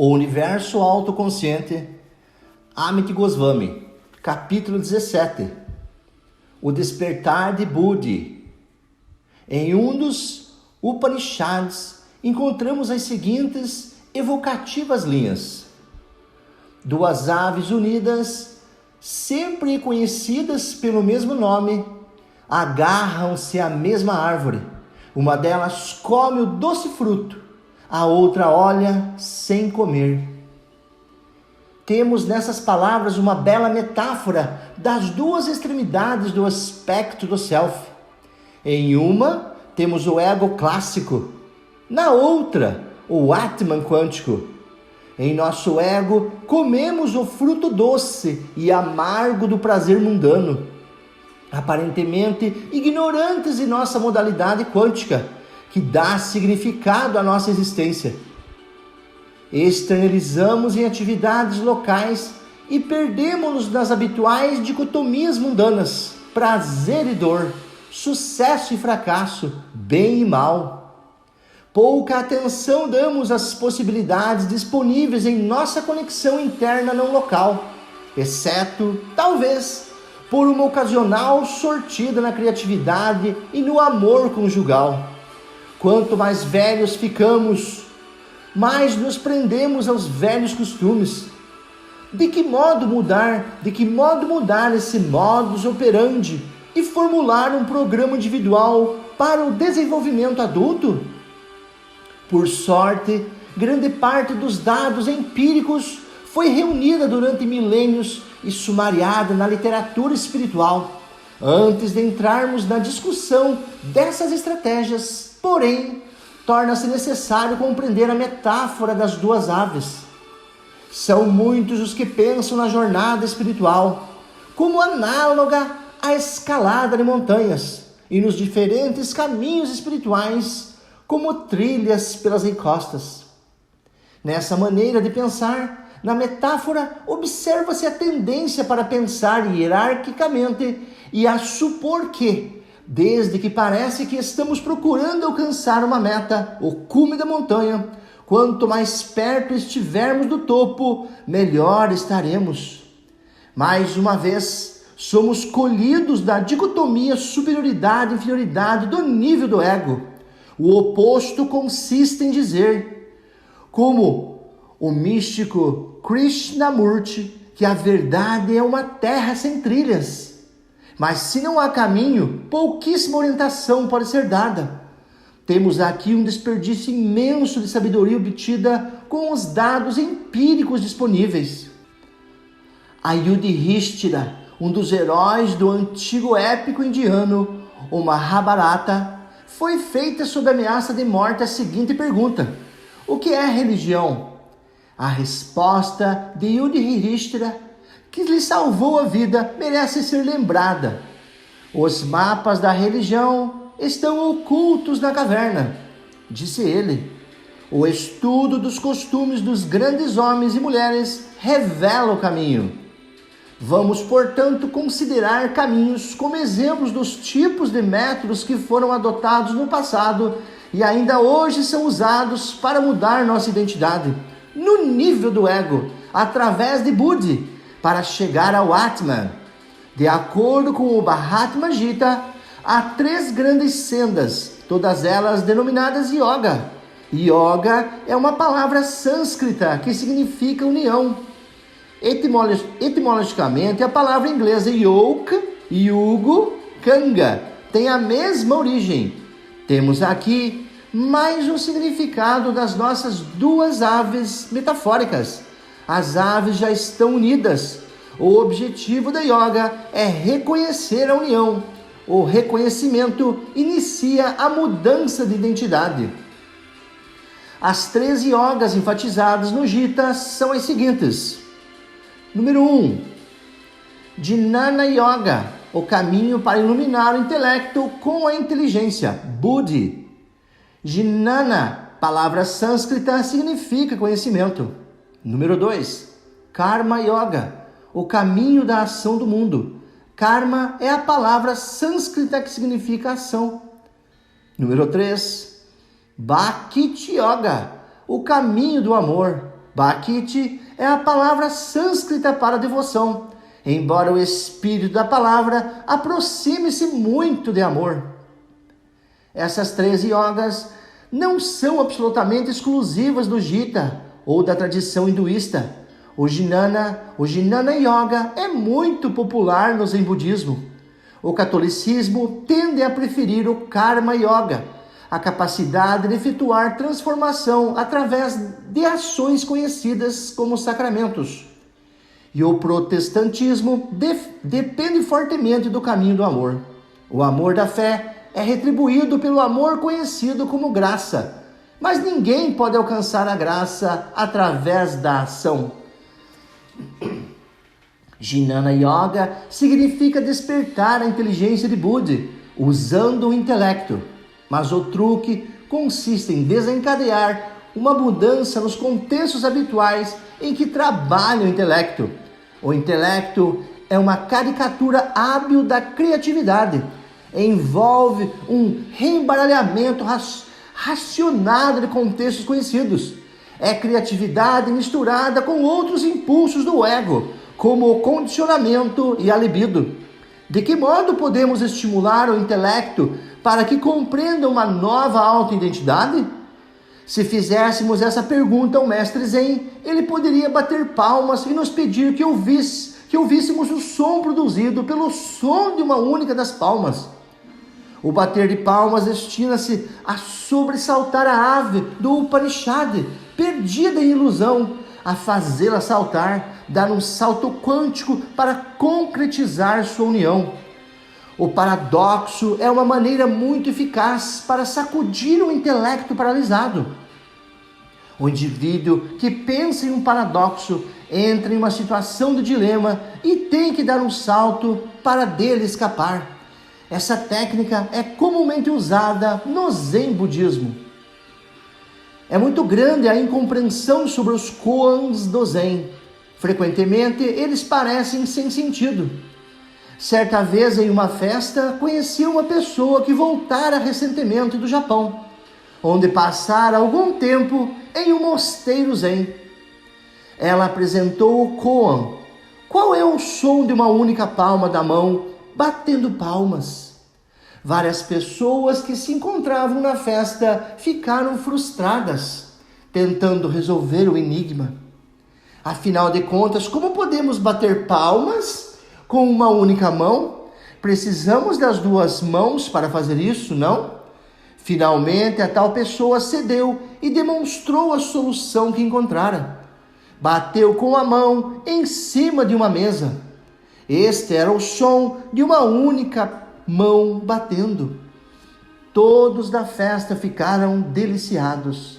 O Universo Autoconsciente, Amit Goswami, capítulo 17. O Despertar de Budi. Em um dos Upanishads, encontramos as seguintes evocativas linhas. Duas aves unidas, sempre conhecidas pelo mesmo nome, agarram-se à mesma árvore. Uma delas come o doce fruto, a outra olha sem comer. Temos nessas palavras uma bela metáfora das duas extremidades do aspecto do self. Em uma, temos o ego clássico. Na outra, o Atman quântico. Em nosso ego, comemos o fruto doce e amargo do prazer mundano, aparentemente ignorantes de nossa modalidade quântica, que dá significado à nossa existência. Externalizamos em atividades locais e perdemos-nos nas habituais dicotomias mundanas, prazer e dor, sucesso e fracasso, bem e mal. Pouca atenção damos às possibilidades disponíveis em nossa conexão interna não local, exceto, talvez, por uma ocasional sortida na criatividade e no amor conjugal. Quanto mais velhos ficamos, mais nos prendemos aos velhos costumes. De que modo mudar esse modus operandi e formular um programa individual para o desenvolvimento adulto? Por sorte, grande parte dos dados empíricos foi reunida durante milênios e sumariada na literatura espiritual. Antes de entrarmos na discussão dessas estratégias, porém, torna-se necessário compreender a metáfora das duas aves. São muitos os que pensam na jornada espiritual como análoga à escalada de montanhas e nos diferentes caminhos espirituais como trilhas pelas encostas. Nessa maneira de pensar, na metáfora, observa-se a tendência para pensar hierarquicamente e a supor que, desde que parece que estamos procurando alcançar uma meta, o cume da montanha, quanto mais perto estivermos do topo, melhor estaremos. Mais uma vez, somos colhidos da dicotomia superioridade e inferioridade do nível do ego. O oposto consiste em dizer, como o místico Krishnamurti, que a verdade é uma terra sem trilhas. Mas se não há caminho, pouquíssima orientação pode ser dada. Temos aqui um desperdício imenso de sabedoria obtida com os dados empíricos disponíveis. A Yudhishthira, um dos heróis do antigo épico indiano, o Mahabharata, foi feita sob ameaça de morte a seguinte pergunta: o que é religião? A resposta de Yudhishthira, que lhe salvou a vida, merece ser lembrada. Os mapas da religião estão ocultos na caverna, disse ele. O estudo dos costumes dos grandes homens e mulheres revela o caminho. Vamos, portanto, considerar caminhos como exemplos dos tipos de métodos que foram adotados no passado e ainda hoje são usados para mudar nossa identidade, no nível do ego, através de Budi, para chegar ao Atman. De acordo com o Bhagavad Gita, há 3 grandes sendas, todas elas denominadas Yoga. Yoga é uma palavra sânscrita que significa união. Etimologicamente, a palavra inglesa yoke, yugo, kanga tem a mesma origem. Temos aqui mais um significado das nossas duas aves metafóricas. As aves já estão unidas. O objetivo da yoga é reconhecer a união. O reconhecimento inicia a mudança de identidade. As 3 yogas enfatizadas no Gita são as seguintes. Número 1. Jnana Yoga, o caminho para iluminar o intelecto com a inteligência, Budi. Jnana, palavra sânscrita, significa conhecimento. Número 2. Karma Yoga, o caminho da ação do mundo. Karma é a palavra sânscrita que significa ação. Número 3. Bhakti Yoga, o caminho do amor. Bhakti é a palavra sânscrita para devoção, embora o espírito da palavra aproxime-se muito de amor. Essas 13 yogas não são absolutamente exclusivas do Gita ou da tradição hinduísta. O Jnana Yoga é muito popular no Zen budismo. O catolicismo tende a preferir o Karma Yoga, a capacidade de efetuar transformação através de ações conhecidas como sacramentos. E o protestantismo depende fortemente do caminho do amor. O amor da fé é retribuído pelo amor conhecido como graça, mas ninguém pode alcançar a graça através da ação. Jnana Yoga significa despertar a inteligência de Buddha, usando o intelecto. Mas o truque consiste em desencadear uma mudança nos contextos habituais em que trabalha o intelecto. O intelecto é uma caricatura hábil da criatividade. Envolve um reembaralhamento racionado de contextos conhecidos. É criatividade misturada com outros impulsos do ego, como o condicionamento e a libido. De que modo podemos estimular o intelecto para que compreenda uma nova autoidentidade? Se fizéssemos essa pergunta ao mestre Zen, ele poderia bater palmas e nos pedir que ouvíssemos o som produzido pelo som de uma única das palmas. O bater de palmas destina-se a sobressaltar a ave do Upanishad, perdida em ilusão, a fazê-la saltar, dar um salto quântico para concretizar sua união. O paradoxo é uma maneira muito eficaz para sacudir o intelecto paralisado. O indivíduo que pensa em um paradoxo entra em uma situação de dilema e tem que dar um salto para dele escapar. Essa técnica é comumente usada no Zen budismo. É muito grande a incompreensão sobre os koans do Zen. Frequentemente, eles parecem sem sentido. Certa vez, em uma festa, conheci uma pessoa que voltara recentemente do Japão, onde passara algum tempo em um mosteiro Zen. Ela apresentou o koan. Qual é o som de uma única palma da mão batendo palmas? Várias pessoas que se encontravam na festa ficaram frustradas, tentando resolver o enigma. Afinal de contas, como podemos bater palmas com uma única mão? Precisamos das duas mãos para fazer isso, não? Finalmente, a tal pessoa cedeu e demonstrou a solução que encontrara. Bateu com a mão em cima de uma mesa. Este era o som de uma única mão batendo. Todos da festa ficaram deliciados.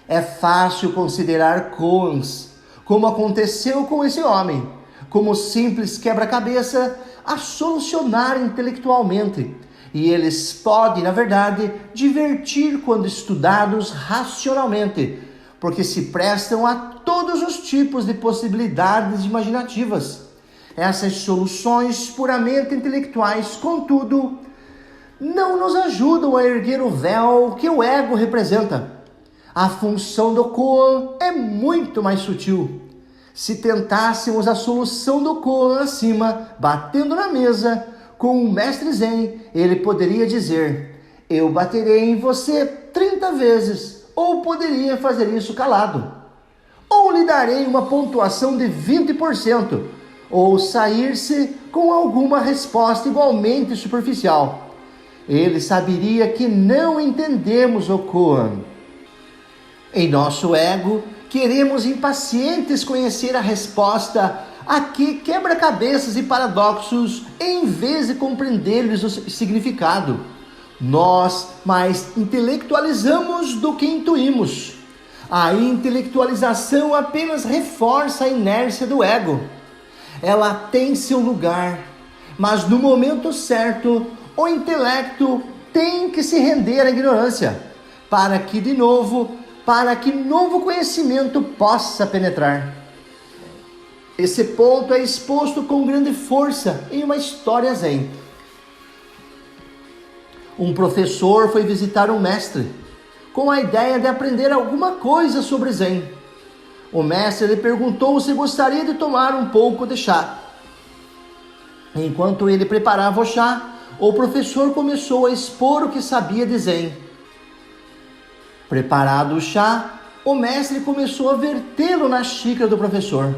É fácil considerar koans, como aconteceu com esse homem, como simples quebra-cabeça a solucionar intelectualmente. E eles podem, na verdade, divertir quando estudados racionalmente, porque se prestam a todos os tipos de possibilidades imaginativas. Essas soluções puramente intelectuais, contudo, não nos ajudam a erguer o véu que o ego representa. A função do koan é muito mais sutil. Se tentássemos a solução do koan acima, batendo na mesa, com o mestre Zen, ele poderia dizer: eu baterei em você 30 vezes, ou poderia fazer isso calado. Ou lhe darei uma pontuação de 20%, ou sair-se com alguma resposta igualmente superficial. Ele saberia que não entendemos o koan. Em nosso ego, queremos impacientes conhecer a resposta a que quebra-cabeças e paradoxos, em vez de compreender-lhes o significado. Nós mais intelectualizamos do que intuímos. A intelectualização apenas reforça a inércia do ego. Ela tem seu lugar, mas no momento certo, o intelecto tem que se render à ignorância, para que novo conhecimento possa penetrar. Esse ponto é exposto com grande força em uma história Zen. Um professor foi visitar um mestre. com a ideia de aprender alguma coisa sobre Zen. O mestre lhe perguntou se gostaria de tomar um pouco de chá. Enquanto ele preparava o chá, o professor começou a expor o que sabia de Zen. Preparado o chá, o mestre começou a vertê-lo na xícara do professor.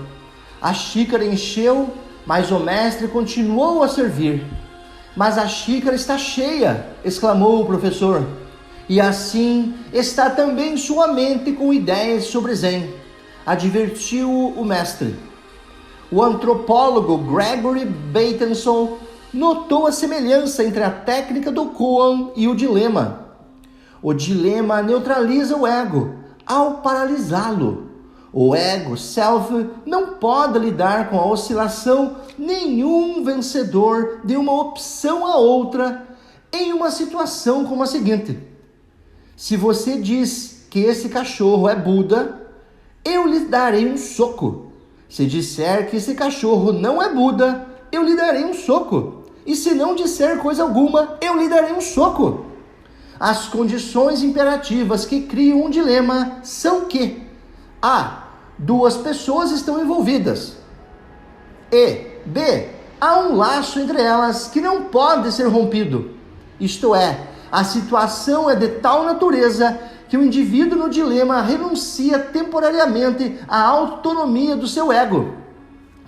A xícara encheu, mas o mestre continuou a servir. Mas a xícara está cheia, exclamou o professor. E assim está também sua mente com ideias sobre Zen, advertiu o mestre. O antropólogo Gregory Bateson notou a semelhança entre a técnica do koan e o dilema. O dilema neutraliza o ego ao paralisá-lo. O ego, self, não pode lidar com a oscilação nenhum vencedor de uma opção a outra em uma situação como a seguinte. Se você diz que esse cachorro é Buda, eu lhe darei um soco. Se disser que esse cachorro não é Buda, eu lhe darei um soco. E se não disser coisa alguma, eu lhe darei um soco. As condições imperativas que criam um dilema são que A. Duas pessoas estão envolvidas. E B. Há um laço entre elas que não pode ser rompido. Isto é, a situação é de tal natureza que o indivíduo no dilema renuncia temporariamente à autonomia do seu ego.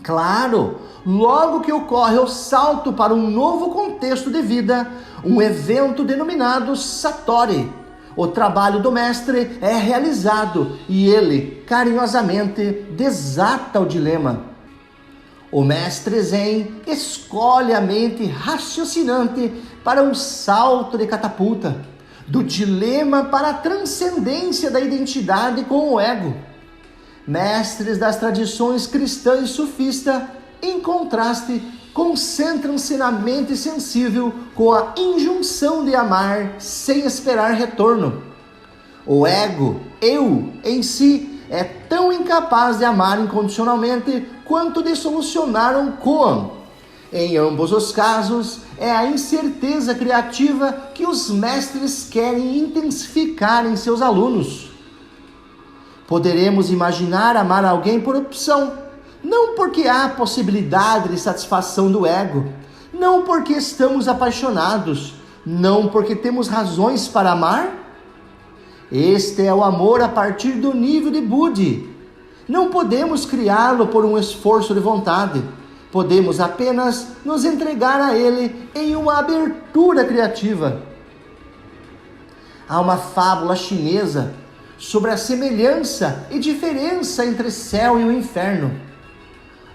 Claro, logo que ocorre o salto para um novo contexto de vida, um evento denominado Satori, o trabalho do mestre é realizado e ele, carinhosamente, desata o dilema. O mestre Zen escolhe a mente raciocinante para um salto de catapulta, do dilema para a transcendência da identidade com o ego. Mestres das tradições cristã e sufista, em contraste, concentram-se na mente sensível com a injunção de amar sem esperar retorno. O ego, eu, em si, é tão incapaz de amar incondicionalmente quanto de solucionar um koan. Em ambos os casos, é a incerteza criativa que os mestres querem intensificar em seus alunos. Poderemos imaginar amar alguém por opção, não porque há possibilidade de satisfação do ego, não porque estamos apaixonados, não porque temos razões para amar. Este é o amor a partir do nível de Buddhi. Não podemos criá-lo por um esforço de vontade. Podemos apenas nos entregar a ele em uma abertura criativa. Há uma fábula chinesa sobre a semelhança e diferença entre céu e o inferno.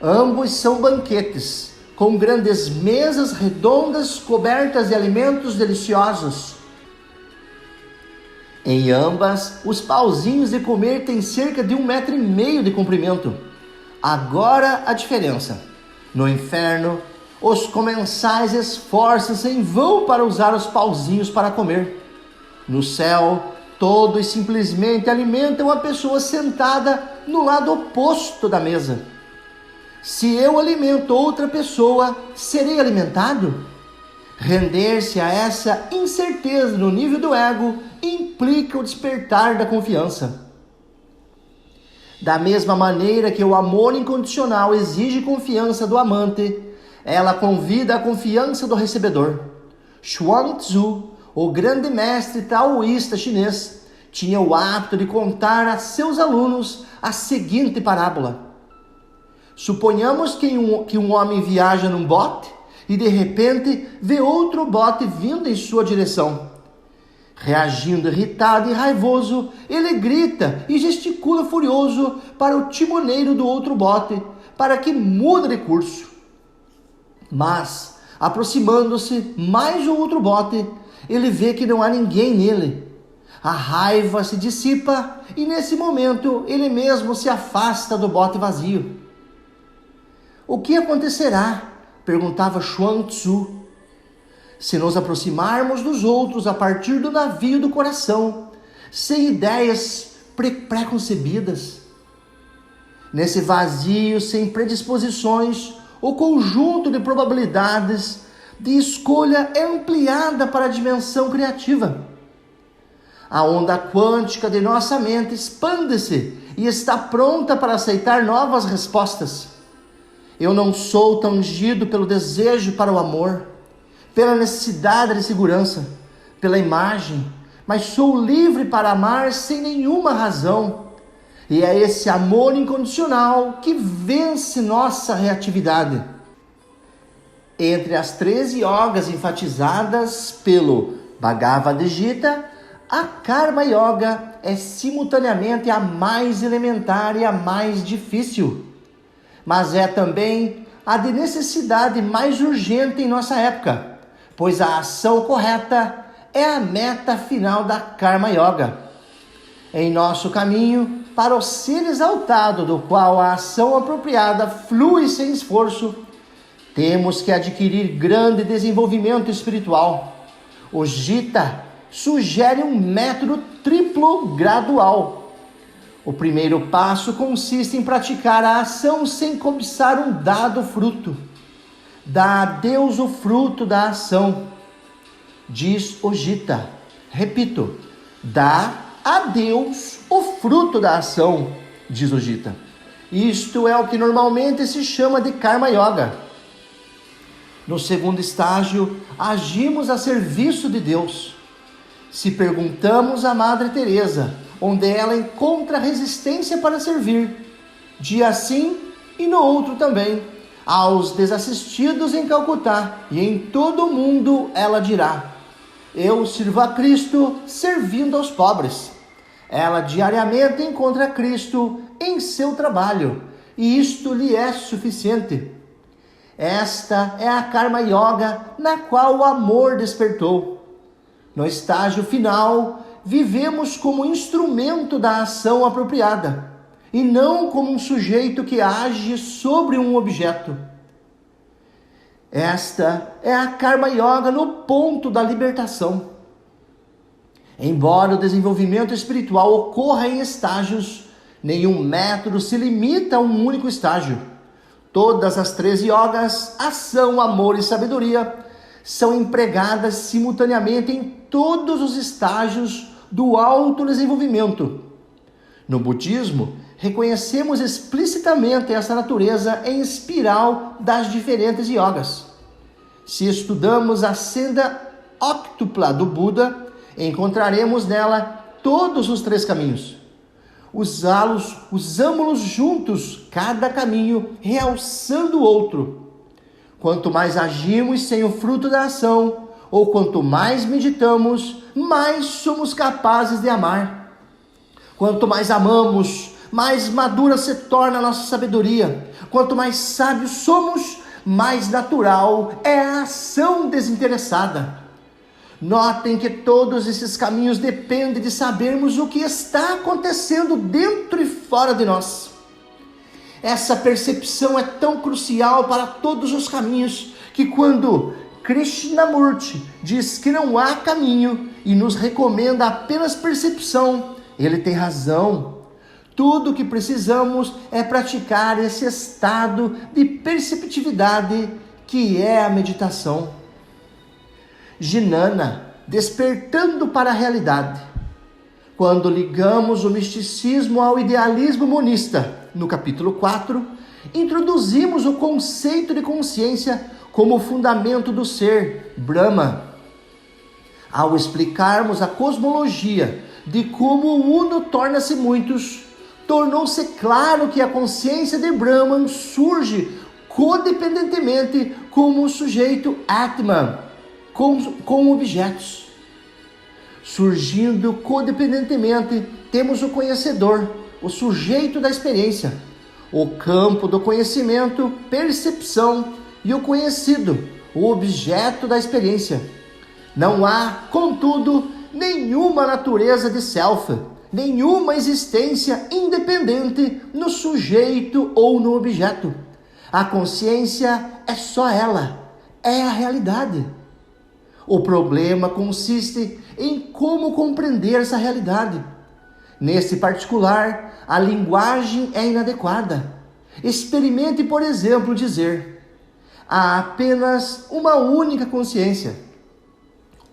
Ambos são banquetes, com grandes mesas redondas cobertas de alimentos deliciosos. Em ambas, os pauzinhos de comer têm cerca de 1,5 metro de comprimento. Agora a diferença. No inferno, os comensais esforçam-se em vão para usar os pauzinhos para comer. No céu, todos simplesmente alimentam a pessoa sentada no lado oposto da mesa. Se eu alimento outra pessoa, serei alimentado? Render-se a essa incerteza no nível do ego implica o despertar da confiança. Da mesma maneira que o amor incondicional exige confiança do amante, ela convida a confiança do recebedor. Chuang-Tzu, o grande mestre taoísta chinês, tinha o hábito de contar a seus alunos a seguinte parábola. Suponhamos que um homem viaja num bote e de repente vê outro bote vindo em sua direção. Reagindo irritado e raivoso, ele grita e gesticula furioso para o timoneiro do outro bote, para que mude de curso. Mas, aproximando-se mais o outro bote, ele vê que não há ninguém nele. A raiva se dissipa e nesse momento ele mesmo se afasta do bote vazio. O que acontecerá? Perguntava Chuang-Tzu. Se nos aproximarmos dos outros a partir do navio do coração, sem ideias preconcebidas. Nesse vazio, sem predisposições, o conjunto de probabilidades de escolha é ampliada para a dimensão criativa. A onda quântica de nossa mente expande-se e está pronta para aceitar novas respostas. Eu não sou tangido pelo desejo para o amor, pela necessidade de segurança, pela imagem, mas sou livre para amar sem nenhuma razão. E é esse amor incondicional que vence nossa reatividade. Entre as 13 yogas enfatizadas pelo Bhagavad Gita, a Karma Yoga é simultaneamente a mais elementar e a mais difícil, mas é também a de necessidade mais urgente em nossa época, pois a ação correta é a meta final da Karma Yoga. Em nosso caminho para o ser exaltado, do qual a ação apropriada flui sem esforço, temos que adquirir grande desenvolvimento espiritual. O Gita sugere um método triplo gradual. O primeiro passo consiste em praticar a ação sem cobiçar um dado fruto. Dá a Deus o fruto da ação. Diz o Gita. Repito, dá a Deus o fruto da ação, diz o Gita. Isto é o que normalmente se chama de Karma Yoga. No segundo estágio, agimos a serviço de Deus. Se perguntamos à Madre Teresa onde ela encontra resistência para servir, dia sim e no outro também, aos desassistidos em Calcutá e em todo o mundo, ela dirá: eu sirvo a Cristo servindo aos pobres. Ela diariamente encontra Cristo em seu trabalho, e isto lhe é suficiente. Esta é a Karma Yoga na qual o amor despertou. No estágio final, vivemos como instrumento da ação apropriada, e não como um sujeito que age sobre um objeto. Esta é a Karma Yoga no ponto da libertação. Embora o desenvolvimento espiritual ocorra em estágios, nenhum método se limita a um único estágio. Todas as 13 yogas, ação, amor e sabedoria, são empregadas simultaneamente em todos os estágios do autodesenvolvimento. No budismo, reconhecemos explicitamente essa natureza em espiral das diferentes yogas. Se estudamos a senda óctupla do Buda, encontraremos nela todos os 3 caminhos. Usamos-los juntos, cada caminho realçando o outro. Quanto mais agimos sem o fruto da ação, ou quanto mais meditamos, mais somos capazes de amar. Quanto mais amamos, mais madura se torna a nossa sabedoria. Quanto mais sábios somos, mais natural é a ação desinteressada. Notem que todos esses caminhos dependem de sabermos o que está acontecendo dentro e fora de nós. Essa percepção é tão crucial para todos os caminhos que quando Krishnamurti diz que não há caminho e nos recomenda apenas percepção, ele tem razão. Tudo o que precisamos é praticar esse estado de perceptividade que é a meditação. Jnana, despertando para a realidade. Quando ligamos o misticismo ao idealismo monista, no capítulo 4, introduzimos o conceito de consciência como fundamento do ser, Brahma. Ao explicarmos a cosmologia de como o Uno torna-se muitos, tornou-se claro que a consciência de Brahman surge codependentemente como o sujeito Atman, com objetos. Surgindo codependentemente, temos o conhecedor, o sujeito da experiência, o campo do conhecimento, percepção, e o conhecido, o objeto da experiência. Não há, contudo, nenhuma natureza de self, nenhuma existência independente no sujeito ou no objeto. A consciência é só ela, é a realidade. O problema consiste em como compreender essa realidade. Nesse particular, a linguagem é inadequada. Experimente, por exemplo, dizer: há apenas uma única consciência.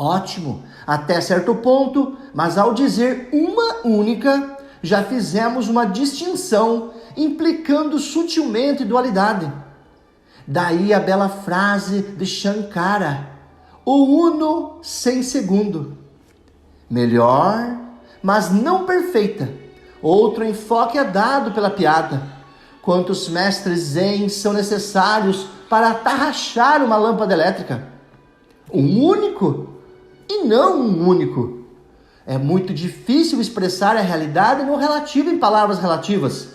Ótimo, até certo ponto, mas ao dizer uma única, já fizemos uma distinção, implicando sutilmente dualidade. Daí a bela frase de Shankara: o uno sem segundo. Melhor, mas não perfeita. Outro enfoque é dado pela piada. Quantos mestres zen são necessários para atarrachar uma lâmpada elétrica? Um único? E não um único. É muito difícil expressar a realidade no relativo em palavras relativas.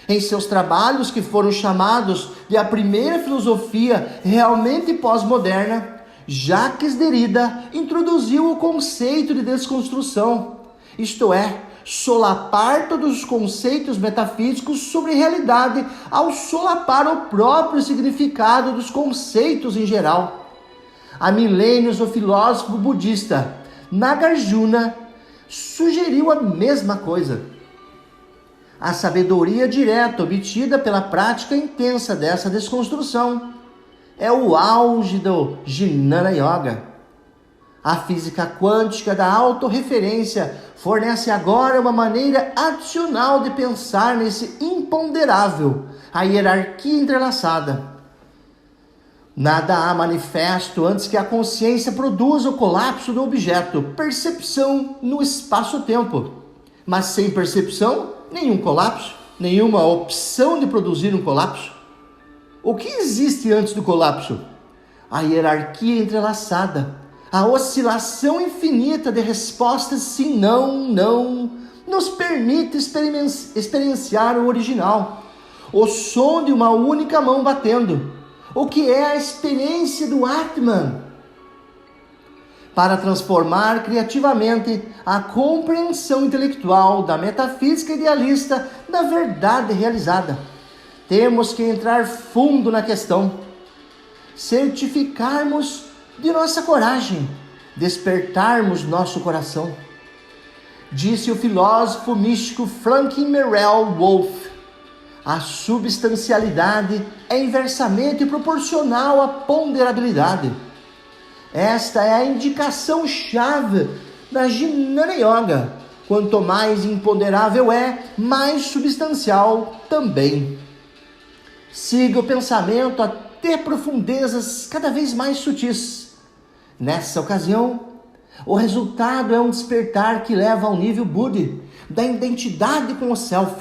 Em seus trabalhos, que foram chamados de a primeira filosofia realmente pós-moderna, Jacques Derrida introduziu o conceito de desconstrução, isto é, solapar todos os conceitos metafísicos sobre realidade ao solapar o próprio significado dos conceitos em geral. Há milênios, o filósofo budista Nagarjuna sugeriu a mesma coisa. A sabedoria direta obtida pela prática intensa dessa desconstrução é o auge do Jnana Yoga. A física quântica da autorreferência fornece agora uma maneira adicional de pensar nesse imponderável, a hierarquia entrelaçada. Nada há manifesto antes que a consciência produza o colapso do objeto, percepção no espaço-tempo. Mas sem percepção, nenhum colapso, nenhuma opção de produzir um colapso. O que existe antes do colapso? A hierarquia entrelaçada, a oscilação infinita de respostas sim, não, nos permite experienciar o original, o som de uma única mão batendo, o que é a experiência do Atman, para transformar criativamente a compreensão intelectual da metafísica idealista na verdade realizada. Temos que entrar fundo na questão, certificarmos de nossa coragem, despertarmos nosso coração. Disse o filósofo místico Franklin Merrill Wolff: a substancialidade é inversamente proporcional à ponderabilidade. Esta é a indicação-chave da Jnana Yoga. Quanto mais imponderável é, mais substancial também. Siga o pensamento até profundezas cada vez mais sutis. Nessa ocasião, o resultado é um despertar que leva ao nível Buda, da identidade com o Self.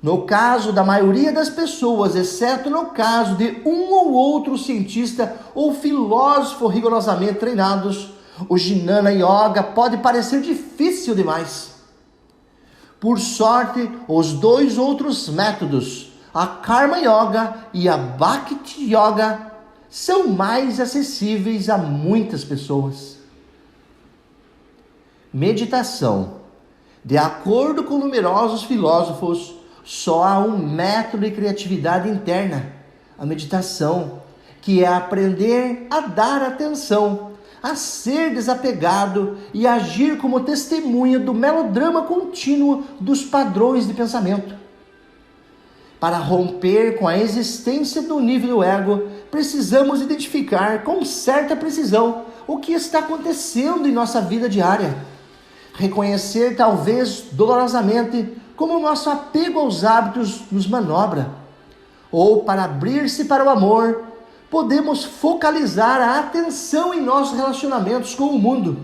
No caso da maioria das pessoas, exceto no caso de um ou outro cientista ou filósofo rigorosamente treinados, o Jnana Yoga pode parecer difícil demais. Por sorte, os dois outros métodos, a Karma Yoga e a Bhakti Yoga, são mais acessíveis a muitas pessoas. Meditação. De acordo com numerosos filósofos, só há um método de criatividade interna, a meditação, que é aprender a dar atenção, a ser desapegado e agir como testemunha do melodrama contínuo dos padrões de pensamento. Para romper com a existência do nível do ego, precisamos identificar com certa precisão o que está acontecendo em nossa vida diária. Reconhecer, talvez dolorosamente, como o nosso apego aos hábitos nos manobra. Ou, para abrir-se para o amor, podemos focalizar a atenção em nossos relacionamentos com o mundo.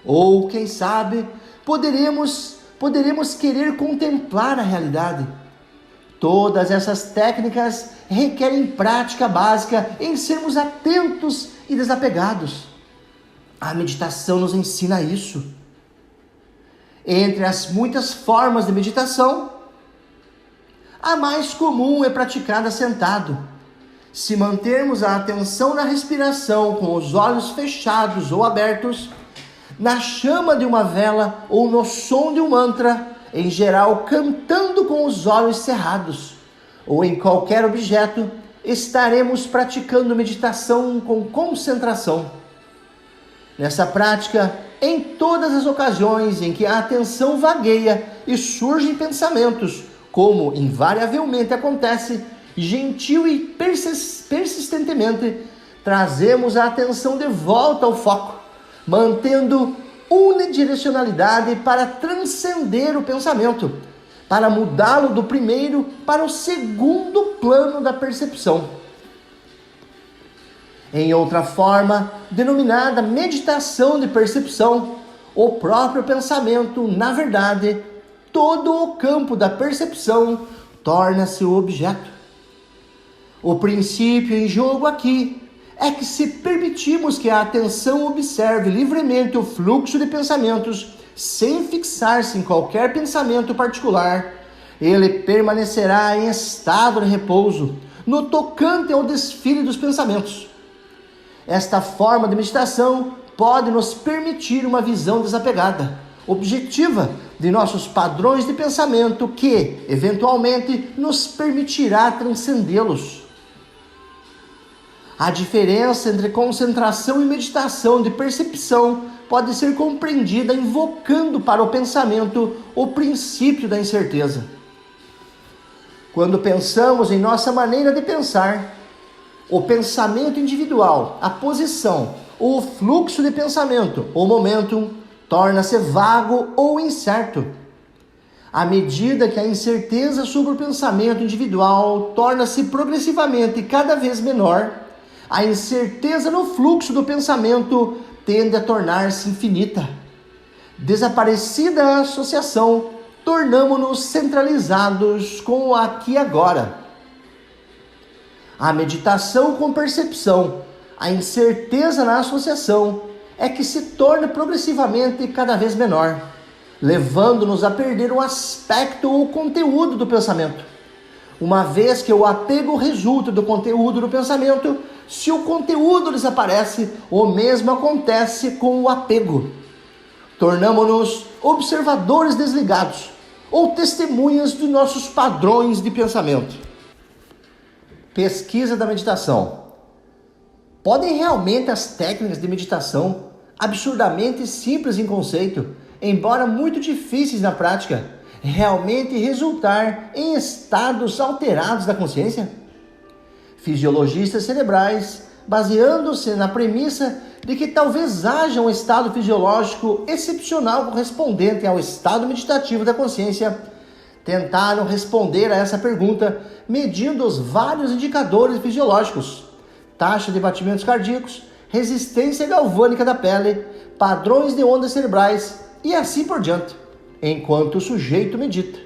Ou, quem sabe, poderemos querer contemplar a realidade. Todas essas técnicas requerem prática básica em sermos atentos e desapegados. A meditação nos ensina isso. Entre as muitas formas de meditação, a mais comum é praticada sentado. Se mantermos a atenção na respiração com os olhos fechados ou abertos, na chama de uma vela ou no som de um mantra, em geral cantando com os olhos cerrados, ou em qualquer objeto, estaremos praticando meditação com concentração. Nessa prática, em todas as ocasiões em que a atenção vagueia e surgem pensamentos, como invariavelmente acontece, gentil e persistentemente, trazemos a atenção de volta ao foco, mantendo unidirecionalidade para transcender o pensamento, para mudá-lo do primeiro para o segundo plano da percepção. Em outra forma, denominada meditação de percepção, o próprio pensamento, na verdade, todo o campo da percepção torna-se o objeto. O princípio em jogo aqui é que, se permitirmos que a atenção observe livremente o fluxo de pensamentos, sem fixar-se em qualquer pensamento particular, ele permanecerá em estado de repouso, no tocante ao desfile dos pensamentos. Esta forma de meditação pode nos permitir uma visão desapegada, objetiva, de nossos padrões de pensamento que, eventualmente, nos permitirá transcendê-los. A diferença entre concentração e meditação de percepção pode ser compreendida invocando para o pensamento o princípio da incerteza. Quando pensamos em nossa maneira de pensar, o pensamento individual, a posição, o fluxo de pensamento, o momentum, torna-se vago ou incerto. À medida que a incerteza sobre o pensamento individual torna-se progressivamente cada vez menor, a incerteza no fluxo do pensamento tende a tornar-se infinita. Desaparecida a associação, tornamo-nos centralizados com o aqui e agora. A meditação com percepção, a incerteza na associação, é que se torna progressivamente cada vez menor, levando-nos a perder o aspecto ou o conteúdo do pensamento. Uma vez que o apego resulta do conteúdo do pensamento, se o conteúdo desaparece, o mesmo acontece com o apego. Tornamo-nos observadores desligados ou testemunhas de nossos padrões de pensamento. Pesquisa da meditação. Podem realmente as técnicas de meditação, absurdamente simples em conceito, embora muito difíceis na prática, realmente resultar em estados alterados da consciência? Fisiologistas cerebrais, baseando-se na premissa de que talvez haja um estado fisiológico excepcional correspondente ao estado meditativo da consciência, tentaram responder a essa pergunta medindo os vários indicadores fisiológicos: taxa de batimentos cardíacos, resistência galvânica da pele, padrões de ondas cerebrais e assim por diante, enquanto o sujeito medita.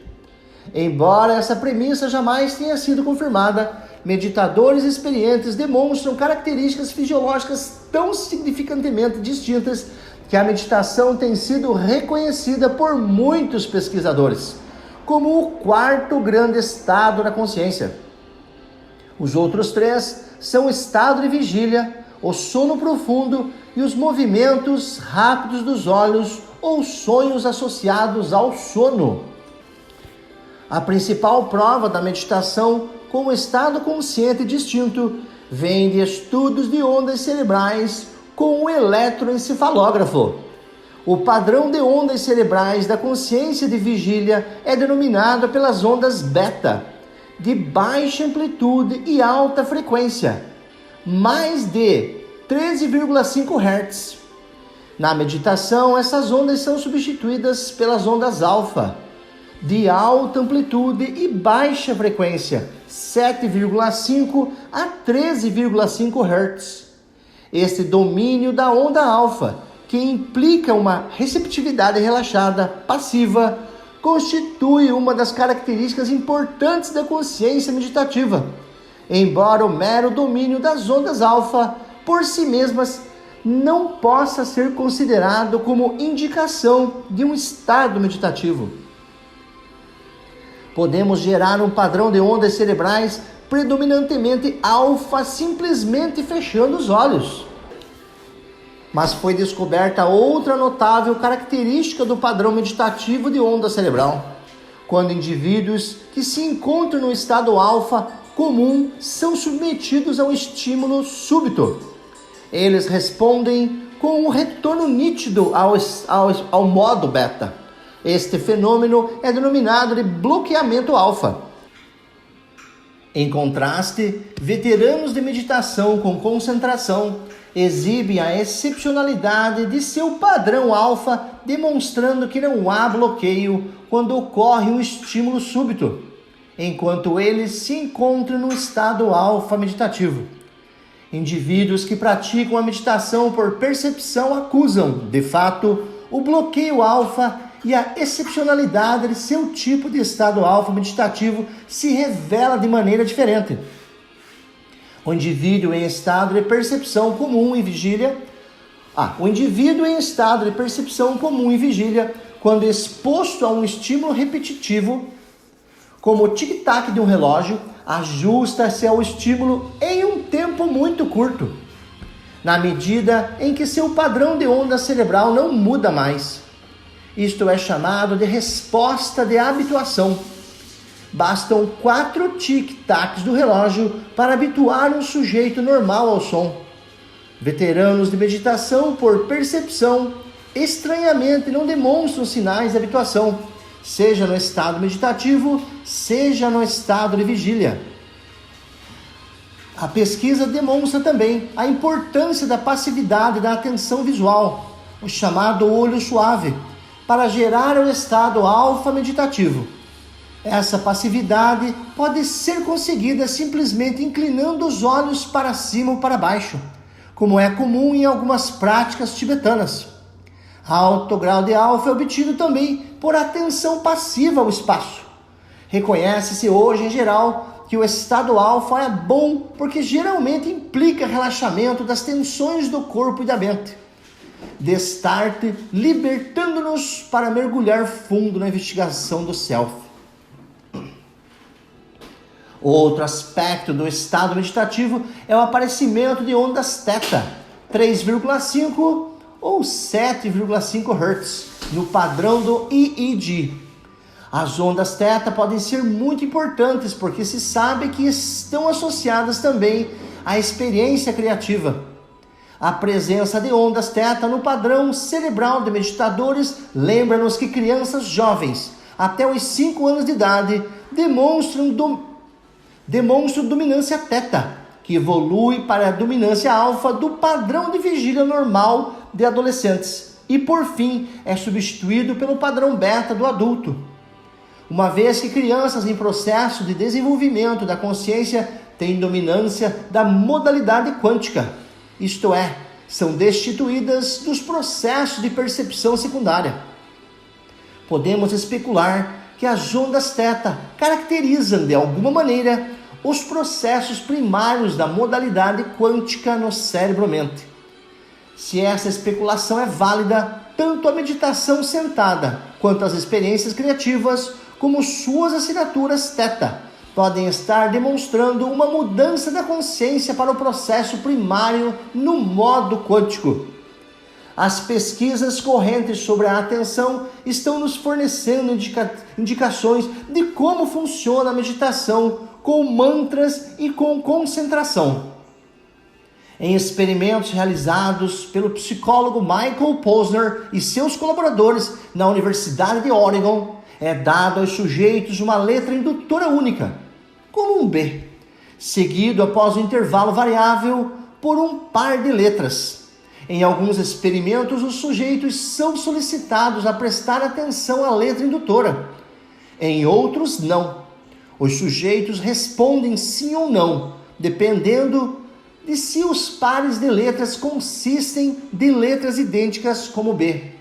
Embora essa premissa jamais tenha sido confirmada, meditadores experientes demonstram características fisiológicas tão significantemente distintas que a meditação tem sido reconhecida por muitos pesquisadores como o quarto grande estado da consciência. Os outros três são o estado de vigília, o sono profundo e os movimentos rápidos dos olhos ou sonhos associados ao sono. A principal prova da meditação com o estado consciente distinto vem de estudos de ondas cerebrais com o eletroencefalógrafo. O padrão de ondas cerebrais da consciência de vigília é denominado pelas ondas beta, de baixa amplitude e alta frequência, mais de 13,5 Hz. Na meditação, essas ondas são substituídas pelas ondas alfa, de alta amplitude e baixa frequência, 7,5 a 13,5 Hz. Este domínio da onda alfa, que implica uma receptividade relaxada, passiva, constitui uma das características importantes da consciência meditativa, embora o mero domínio das ondas alfa, por si mesmas, não possa ser considerado como indicação de um estado meditativo. Podemos gerar um padrão de ondas cerebrais predominantemente alfa simplesmente fechando os olhos. Mas foi descoberta outra notável característica do padrão meditativo de onda cerebral, quando indivíduos que se encontram no estado alfa comum são submetidos a um estímulo súbito. Eles respondem com um retorno nítido ao modo beta. Este fenômeno é denominado de bloqueamento alfa. Em contraste, veteranos de meditação com concentração exibem a excepcionalidade de seu padrão alfa, demonstrando que não há bloqueio quando ocorre um estímulo súbito, enquanto eles se encontram no estado alfa meditativo. Indivíduos que praticam a meditação por percepção acusam, de fato, o bloqueio alfa e a excepcionalidade de seu tipo de estado alfa meditativo se revela de maneira diferente. O indivíduo em estado de percepção comum em vigília, quando exposto a um estímulo repetitivo, como o tic-tac de um relógio, ajusta-se ao estímulo em um tempo muito curto, na medida em que seu padrão de onda cerebral não muda mais. Isto é chamado de resposta de habituação. Bastam 4 tic-tacs do relógio para habituar um sujeito normal ao som. Veteranos de meditação por percepção, estranhamente não demonstram sinais de habituação, seja no estado meditativo, seja no estado de vigília. A pesquisa demonstra também a importância da passividade da atenção visual, o chamado olho suave, para gerar o estado alfa meditativo. Essa passividade pode ser conseguida simplesmente inclinando os olhos para cima ou para baixo, como é comum em algumas práticas tibetanas. Alto grau de alfa é obtido também por atenção passiva ao espaço. Reconhece-se hoje, em geral, que o estado alfa é bom porque geralmente implica relaxamento das tensões do corpo e da mente. Destarte, libertando-nos para mergulhar fundo na investigação do self. Outro aspecto do estado meditativo é o aparecimento de ondas θ, 3,5 ou 7,5 Hz, no padrão do EEG. As ondas θ podem ser muito importantes porque se sabe que estão associadas também à experiência criativa. A presença de ondas θ no padrão cerebral de meditadores lembra-nos que crianças jovens, até os 5 anos de idade, demonstram dominância θ, que evolui para a dominância alfa do padrão de vigília normal de adolescentes e, por fim, é substituído pelo padrão beta do adulto. Uma vez que crianças em processo de desenvolvimento da consciência têm dominância da modalidade quântica, isto é, são destituídas dos processos de percepção secundária. Podemos especular que as ondas θ caracterizam, de alguma maneira, os processos primários da modalidade quântica no cérebro-mente. Se essa especulação é válida, tanto a meditação sentada quanto as experiências criativas, como suas assinaturas θ, podem estar demonstrando uma mudança da consciência para o processo primário no modo quântico. As pesquisas correntes sobre a atenção estão nos fornecendo indicações de como funciona a meditação com mantras e com concentração. Em experimentos realizados pelo psicólogo Michael Posner e seus colaboradores na Universidade de Oregon, é dado aos sujeitos uma letra indutora única, como um B, seguido após um intervalo variável por um par de letras. Em alguns experimentos, os sujeitos são solicitados a prestar atenção à letra indutora. Em outros, não. Os sujeitos respondem sim ou não, dependendo de se os pares de letras consistem de letras idênticas como B.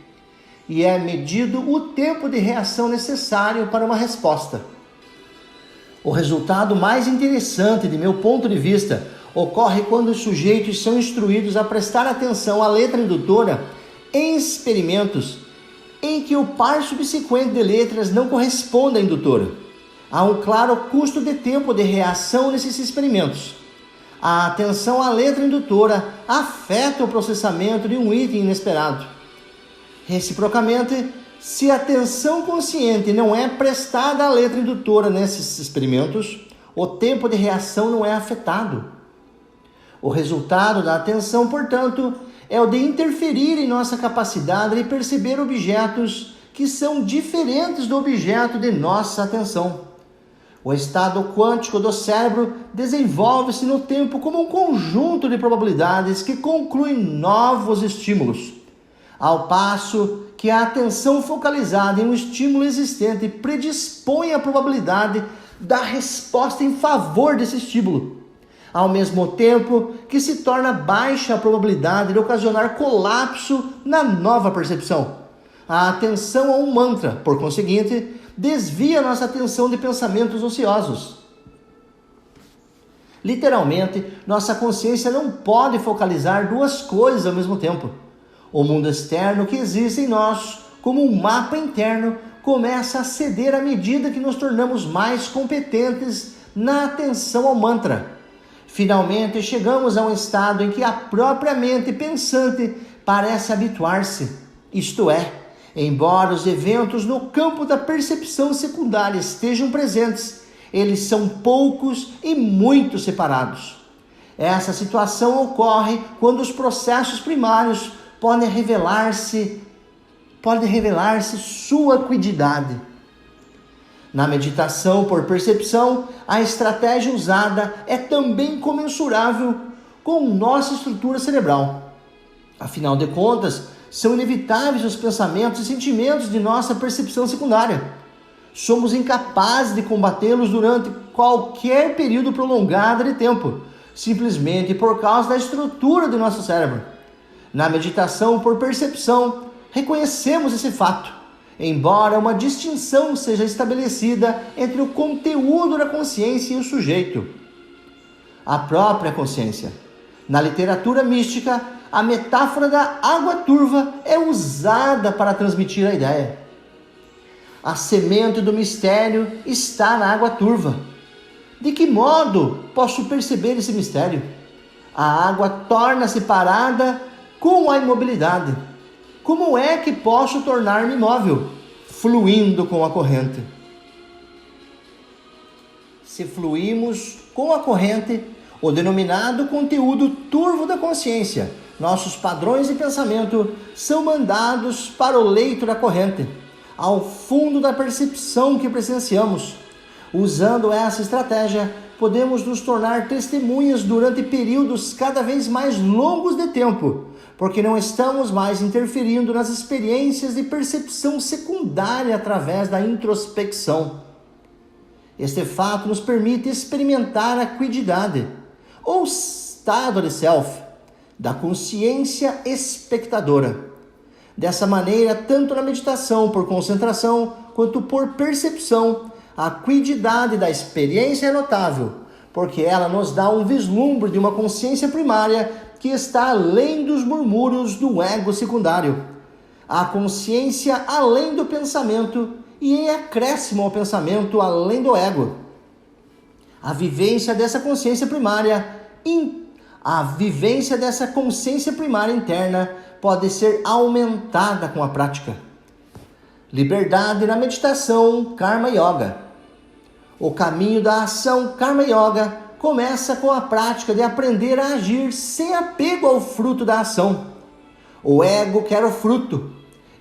E é medido o tempo de reação necessário para uma resposta. O resultado mais interessante, de meu ponto de vista, ocorre quando os sujeitos são instruídos a prestar atenção à letra indutora em experimentos em que o par subsequente de letras não corresponde à indutora. Há um claro custo de tempo de reação nesses experimentos. A atenção à letra indutora afeta o processamento de um item inesperado. Reciprocamente, se a atenção consciente não é prestada à letra indutora nesses experimentos, o tempo de reação não é afetado. O resultado da atenção, portanto, é o de interferir em nossa capacidade de perceber objetos que são diferentes do objeto de nossa atenção. O estado quântico do cérebro desenvolve-se no tempo como um conjunto de probabilidades que concluem novos estímulos, ao passo que a atenção focalizada em um estímulo existente predispõe a probabilidade da resposta em favor desse estímulo, ao mesmo tempo que se torna baixa a probabilidade de ocasionar colapso na nova percepção. A atenção a um mantra, por conseguinte, desvia nossa atenção de pensamentos ociosos. Literalmente, nossa consciência não pode focalizar duas coisas ao mesmo tempo. O mundo externo que existe em nós, como um mapa interno, começa a ceder à medida que nos tornamos mais competentes na atenção ao mantra. Finalmente, chegamos a um estado em que a própria mente pensante parece habituar-se, isto é, embora os eventos no campo da percepção secundária estejam presentes, eles são poucos e muito separados. Essa situação ocorre quando os processos primários podem revelar-se sua acuidade. Na meditação por percepção, a estratégia usada é também comensurável com nossa estrutura cerebral. Afinal de contas, são inevitáveis os pensamentos e sentimentos de nossa percepção secundária. Somos incapazes de combatê-los durante qualquer período prolongado de tempo, simplesmente por causa da estrutura do nosso cérebro. Na meditação por percepção, reconhecemos esse fato, embora uma distinção seja estabelecida entre o conteúdo da consciência e o sujeito. A própria consciência. Na literatura mística, a metáfora da água turva é usada para transmitir a ideia. A semente do mistério está na água turva. De que modo posso perceber esse mistério? A água torna-se parada com a imobilidade. Como é que posso tornar-me imóvel? Fluindo com a corrente. Se fluímos com a corrente, o denominado conteúdo turvo da consciência, nossos padrões de pensamento, são mandados para o leito da corrente, ao fundo da percepção que presenciamos. Usando essa estratégia, podemos nos tornar testemunhas durante períodos cada vez mais longos de tempo, porque não estamos mais interferindo nas experiências de percepção secundária através da introspecção. Este fato nos permite experimentar a acuidade, ou estado de self, da consciência espectadora. Dessa maneira, tanto na meditação por concentração, quanto por percepção, a acuidade da experiência é notável, porque ela nos dá um vislumbre de uma consciência primária que está além dos murmúrios do ego secundário. A consciência além do pensamento e em acréscimo ao pensamento além do ego. A vivência dessa consciência primária interna pode ser aumentada com a prática. Liberdade na meditação Karma Yoga. O caminho da ação Karma Yoga começa com a prática de aprender a agir sem apego ao fruto da ação. O ego quer o fruto.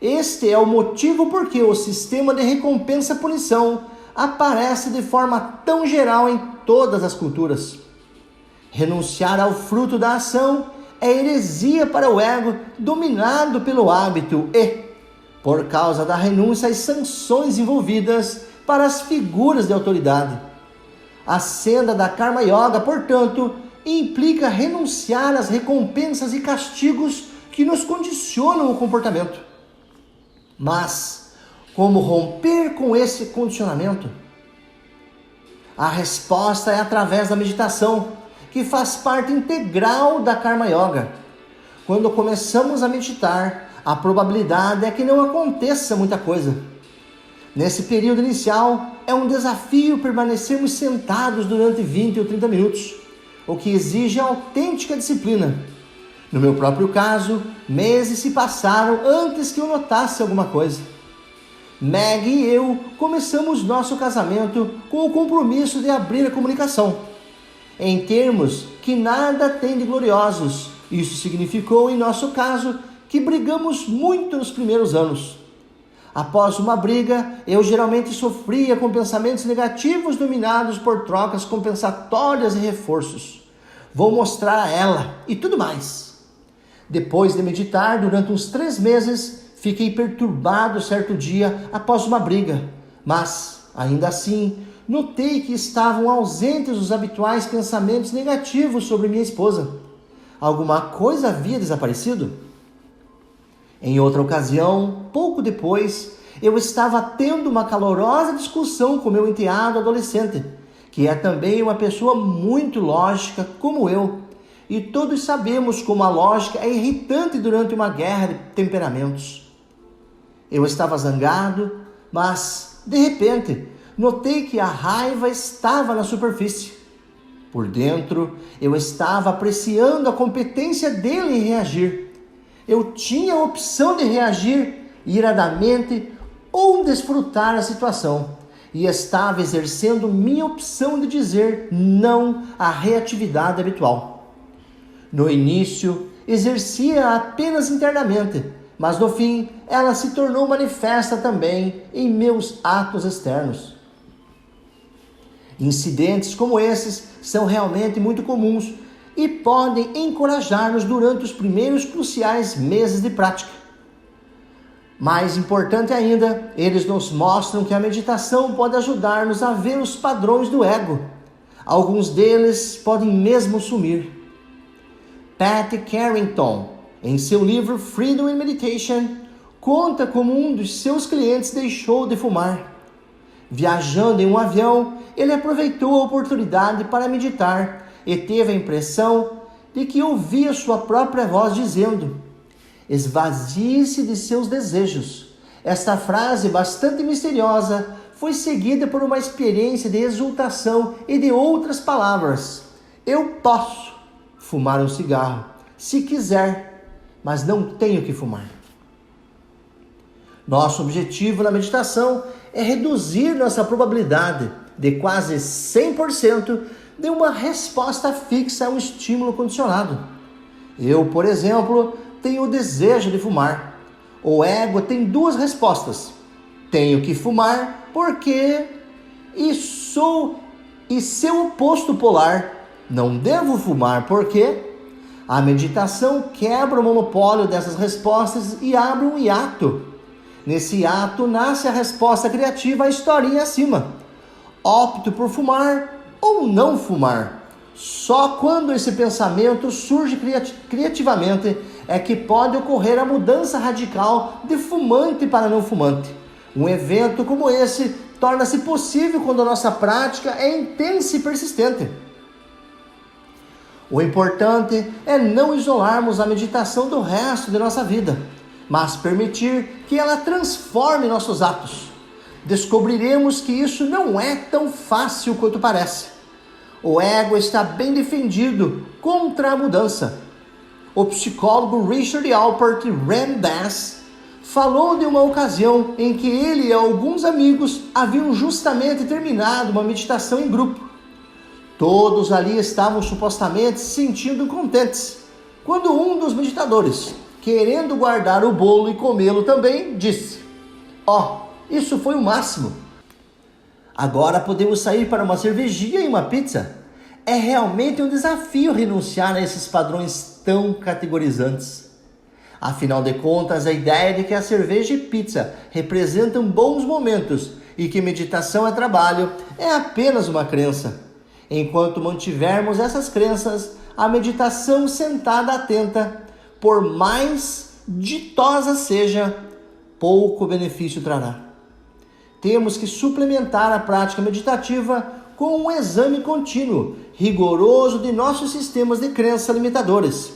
Este é o motivo por que o sistema de recompensa-punição aparece de forma tão geral em todas as culturas. Renunciar ao fruto da ação é heresia para o ego dominado pelo hábito e, por causa da renúncia às sanções envolvidas para as figuras de autoridade. A senda da Karma Yoga, portanto, implica renunciar às recompensas e castigos que nos condicionam o comportamento. Mas, como romper com esse condicionamento? A resposta é através da meditação, que faz parte integral da Karma Yoga. Quando começamos a meditar, a probabilidade é que não aconteça muita coisa. Nesse período inicial, é um desafio permanecermos sentados durante 20 ou 30 minutos, o que exige autêntica disciplina. No meu próprio caso, meses se passaram antes que eu notasse alguma coisa. Meg e eu começamos nosso casamento com o compromisso de abrir a comunicação. Em termos que nada tem de gloriosos, isso significou, em nosso caso, que brigamos muito nos primeiros anos. Após uma briga, eu geralmente sofria com pensamentos negativos dominados por trocas compensatórias e reforços. Vou mostrar a ela e tudo mais. Depois de meditar durante uns 3 meses, fiquei perturbado certo dia após uma briga, mas, ainda assim, notei que estavam ausentes os habituais pensamentos negativos sobre minha esposa. Alguma coisa havia desaparecido? Em outra ocasião, pouco depois, eu estava tendo uma calorosa discussão com meu enteado adolescente, que é também uma pessoa muito lógica como eu. E todos sabemos como a lógica é irritante durante uma guerra de temperamentos. Eu estava zangado, mas, de repente, notei que a raiva estava na superfície. Por dentro, eu estava apreciando a competência dele em reagir. Eu tinha a opção de reagir iradamente ou desfrutar a situação. E estava exercendo minha opção de dizer não à reatividade habitual. No início, exercia apenas internamente, mas no fim, ela se tornou manifesta também em meus atos externos. Incidentes como esses são realmente muito comuns e podem encorajar-nos durante os primeiros cruciais meses de prática. Mais importante ainda, eles nos mostram que a meditação pode ajudar-nos a ver os padrões do ego. Alguns deles podem mesmo sumir. Pat Carrington, em seu livro Freedom in Meditation, conta como um dos seus clientes deixou de fumar. Viajando em um avião, ele aproveitou a oportunidade para meditar e teve a impressão de que ouvia sua própria voz dizendo: esvazie-se de seus desejos. Esta frase, bastante misteriosa, foi seguida por uma experiência de exultação e de outras palavras. Eu posso fumar um cigarro, se quiser, mas não tenho que fumar. Nosso objetivo na meditação é reduzir nossa probabilidade de quase 100% de uma resposta fixa a um estímulo condicionado. Eu, por exemplo, tenho o desejo de fumar. O ego tem 2 respostas. Tenho que fumar porque e seu oposto polar. Não devo fumar porque a meditação quebra o monopólio dessas respostas e abre um hiato. Nesse ato nasce a resposta criativa à historinha acima. Opto por fumar ou não fumar. Só quando esse pensamento surge criativamente é que pode ocorrer a mudança radical de fumante para não fumante. Um evento como esse torna-se possível quando a nossa prática é intensa e persistente. O importante é não isolarmos a meditação do resto de nossa vida, mas permitir que ela transforme nossos atos. Descobriremos que isso não é tão fácil quanto parece. O ego está bem defendido contra a mudança. O psicólogo Richard Alpert Ram-Dass falou de uma ocasião em que ele e alguns amigos haviam justamente terminado uma meditação em grupo. Todos ali estavam supostamente se sentindo contentes, quando um dos meditadores, querendo guardar o bolo e comê-lo também, disse: isso foi o máximo. Agora podemos sair para uma cervejinha e uma pizza. É realmente um desafio renunciar a esses padrões tão categorizantes. Afinal de contas, a ideia de que a cerveja e pizza representam bons momentos e que meditação é trabalho é apenas uma crença. Enquanto mantivermos essas crenças, a meditação sentada atenta, por mais ditosa seja, pouco benefício trará. Temos que suplementar a prática meditativa com um exame contínuo, rigoroso de nossos sistemas de crenças limitadores.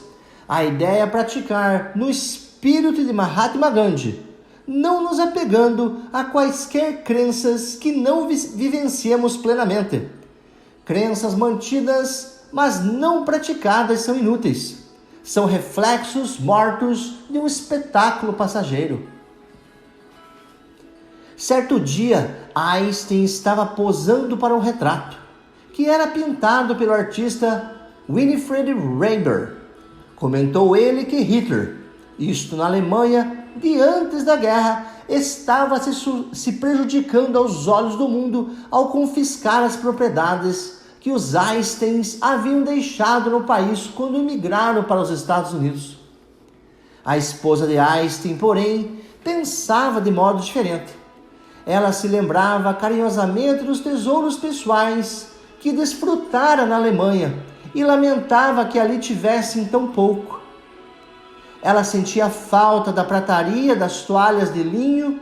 A ideia é praticar no espírito de Mahatma Gandhi, não nos apegando a quaisquer crenças que não vivenciemos plenamente. Crenças mantidas, mas não praticadas são inúteis. São reflexos mortos de um espetáculo passageiro. Certo dia, Einstein estava posando para um retrato, que era pintado pelo artista Winifred Reiber. Comentou ele que Hitler, isto na Alemanha, de antes da guerra estava se prejudicando aos olhos do mundo ao confiscar as propriedades que os Einsteins haviam deixado no país quando emigraram para os Estados Unidos. A esposa de Einstein, porém, pensava de modo diferente. Ela se lembrava carinhosamente dos tesouros pessoais que desfrutara na Alemanha e lamentava que ali tivessem tão pouco. Ela sentia falta da prataria, das toalhas de linho,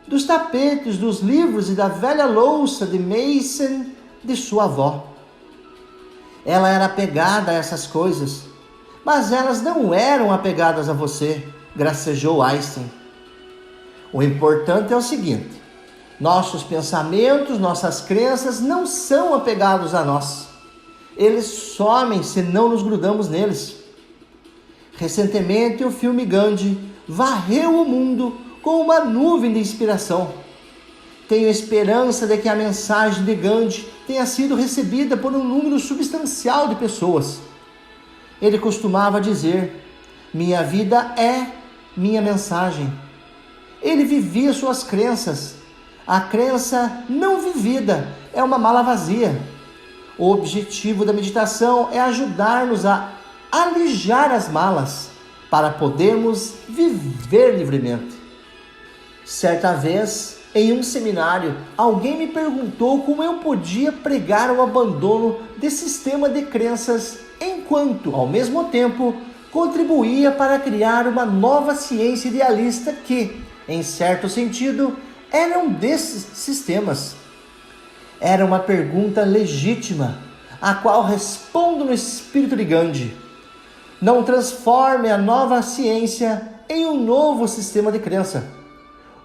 dos tapetes, dos livros e da velha louça de Meissen de sua avó. Ela era apegada a essas coisas, mas elas não eram apegadas a você, gracejou Einstein. O importante é o seguinte: nossos pensamentos, nossas crenças não são apegados a nós. Eles somem se não nos grudamos neles. Recentemente, o filme Gandhi varreu o mundo com uma nuvem de inspiração. Tenho esperança de que a mensagem de Gandhi tenha sido recebida por um número substancial de pessoas. Ele costumava dizer: minha vida é minha mensagem. Ele vivia suas crenças. A crença não vivida é uma mala vazia. O objetivo da meditação é ajudar-nos a alijar as malas para podermos viver livremente. Certa vez, em um seminário, alguém me perguntou como eu podia pregar o abandono desse sistema de crenças enquanto, ao mesmo tempo, contribuía para criar uma nova ciência idealista que, em certo sentido, era um desses sistemas. Era uma pergunta legítima, a qual respondo no espírito de Gandhi. Não transforme a nova ciência em um novo sistema de crença.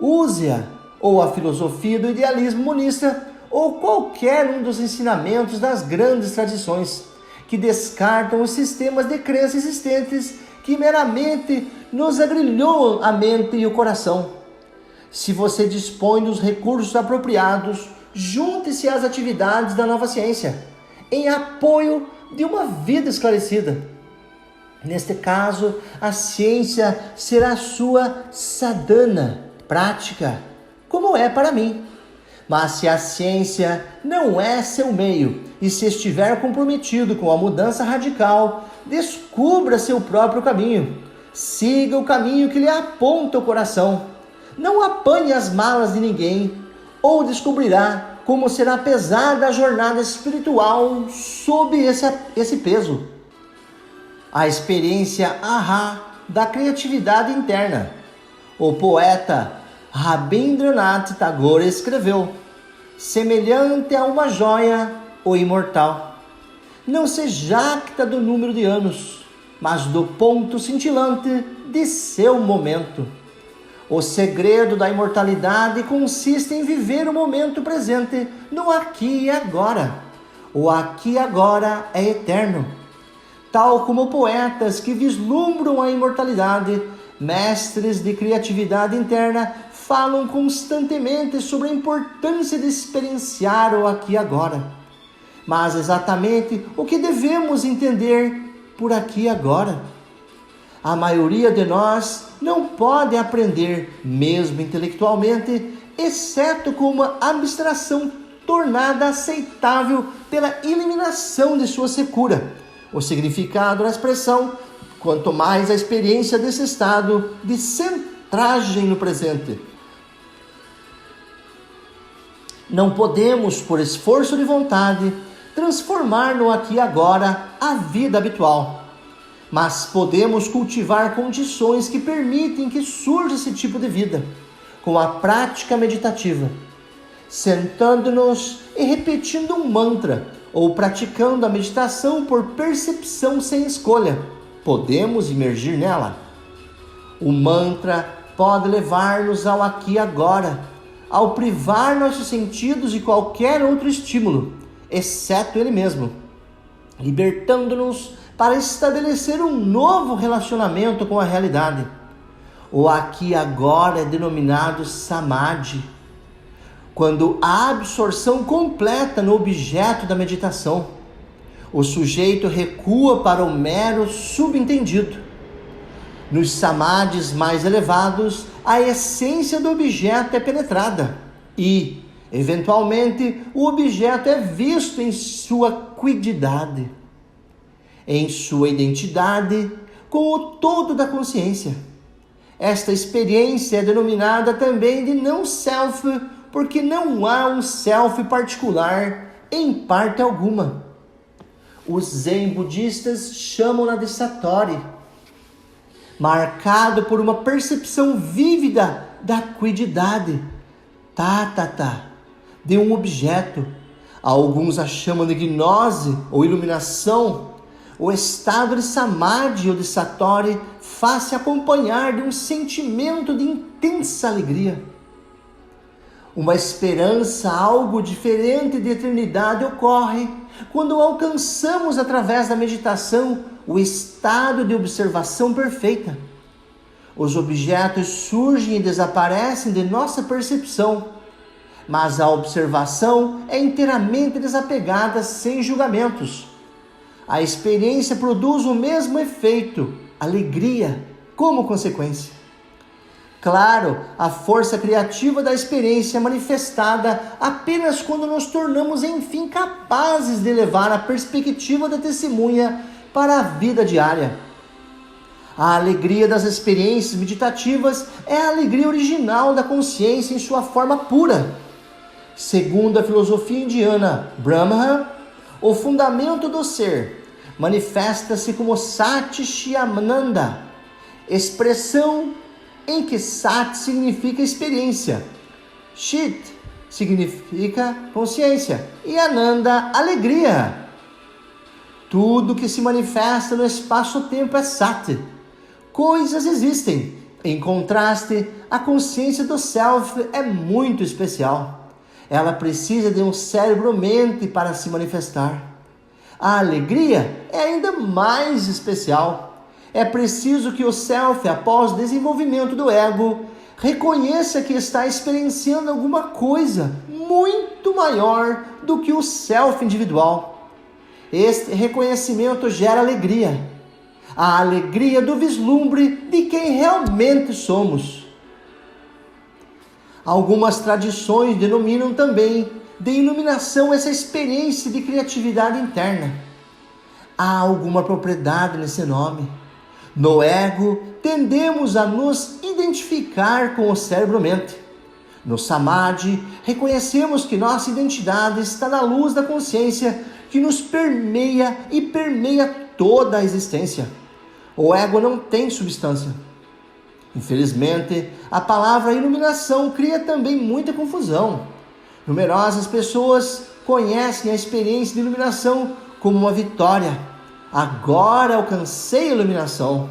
Use-a, ou a filosofia do idealismo monista, ou qualquer um dos ensinamentos das grandes tradições, que descartam os sistemas de crença existentes que meramente nos agrilham a mente e o coração. Se você dispõe dos recursos apropriados, junte-se às atividades da nova ciência, em apoio de uma vida esclarecida. Neste caso, a ciência será sua sadhana, prática, como é para mim. Mas se a ciência não é seu meio, e se estiver comprometido com a mudança radical, descubra seu próprio caminho. Siga o caminho que lhe aponta o coração. Não apanhe as malas de ninguém, ou descobrirá como será pesada a jornada espiritual sob esse peso. A experiência da criatividade interna. O poeta Rabindranath Tagore escreveu: semelhante a uma joia, o imortal não se jacta do número de anos, mas do ponto cintilante de seu momento. O segredo da imortalidade consiste em viver o momento presente, no aqui e agora. O aqui e agora é eterno. Tal como poetas que vislumbram a imortalidade, mestres de criatividade interna falam constantemente sobre a importância de experienciar o aqui e agora. Mas exatamente o que devemos entender por aqui e agora? A maioria de nós não pode aprender, mesmo intelectualmente, exceto com uma abstração tornada aceitável pela eliminação de sua secura. O significado da expressão, quanto mais a experiência desse estado de centragem no presente. Não podemos, por esforço de vontade, transformar no aqui e agora a vida habitual, mas podemos cultivar condições que permitem que surja esse tipo de vida, com a prática meditativa, sentando-nos e repetindo um mantra, ou praticando a meditação por percepção sem escolha, podemos imergir nela. O mantra pode levar-nos ao aqui e agora, ao privar nossos sentidos de qualquer outro estímulo, exceto ele mesmo, libertando-nos para estabelecer um novo relacionamento com a realidade. O aqui e agora é denominado samadhi, quando há absorção completa no objeto da meditação. O sujeito recua para o mero subentendido. Nos samadhis mais elevados, a essência do objeto é penetrada e, eventualmente, o objeto é visto em sua quididade, em sua identidade, com o todo da consciência. Esta experiência é denominada também de não-self, porque não há um self particular em parte alguma. Os zen budistas chamam-na de satori, marcado por uma percepção vívida da quididade, de um objeto. Alguns a chamam de gnose ou iluminação. O estado de samadhi ou de satori faz-se acompanhar de um sentimento de intensa alegria. Uma esperança algo diferente de eternidade ocorre quando alcançamos através da meditação o estado de observação perfeita. Os objetos surgem e desaparecem de nossa percepção, mas a observação é inteiramente desapegada, sem julgamentos. A experiência produz o mesmo efeito, alegria, como consequência. Claro, a força criativa da experiência é manifestada apenas quando nos tornamos, enfim, capazes de levar a perspectiva da testemunha para a vida diária. A alegria das experiências meditativas é a alegria original da consciência em sua forma pura. Segundo a filosofia indiana Brahma, o fundamento do ser manifesta-se como Sati Chidananda, expressão em que Sat significa experiência, Chit significa consciência e Ananda, alegria. Tudo que se manifesta no espaço-tempo é Sat. Coisas existem. Em contraste, a consciência do Self é muito especial. Ela precisa de um cérebro-mente para se manifestar. A alegria é ainda mais especial. É preciso que o Self, após o desenvolvimento do ego, reconheça que está experienciando alguma coisa muito maior do que o Self individual. Este reconhecimento gera alegria. A alegria do vislumbre de quem realmente somos. Algumas tradições denominam também de iluminação essa experiência de criatividade interna. Há alguma propriedade nesse nome. No ego, tendemos a nos identificar com o cérebro-mente. No samadhi, reconhecemos que nossa identidade está na luz da consciência que nos permeia e permeia toda a existência. O ego não tem substância. Infelizmente, a palavra iluminação cria também muita confusão. Numerosas pessoas conhecem a experiência de iluminação como uma vitória. Agora alcancei a iluminação.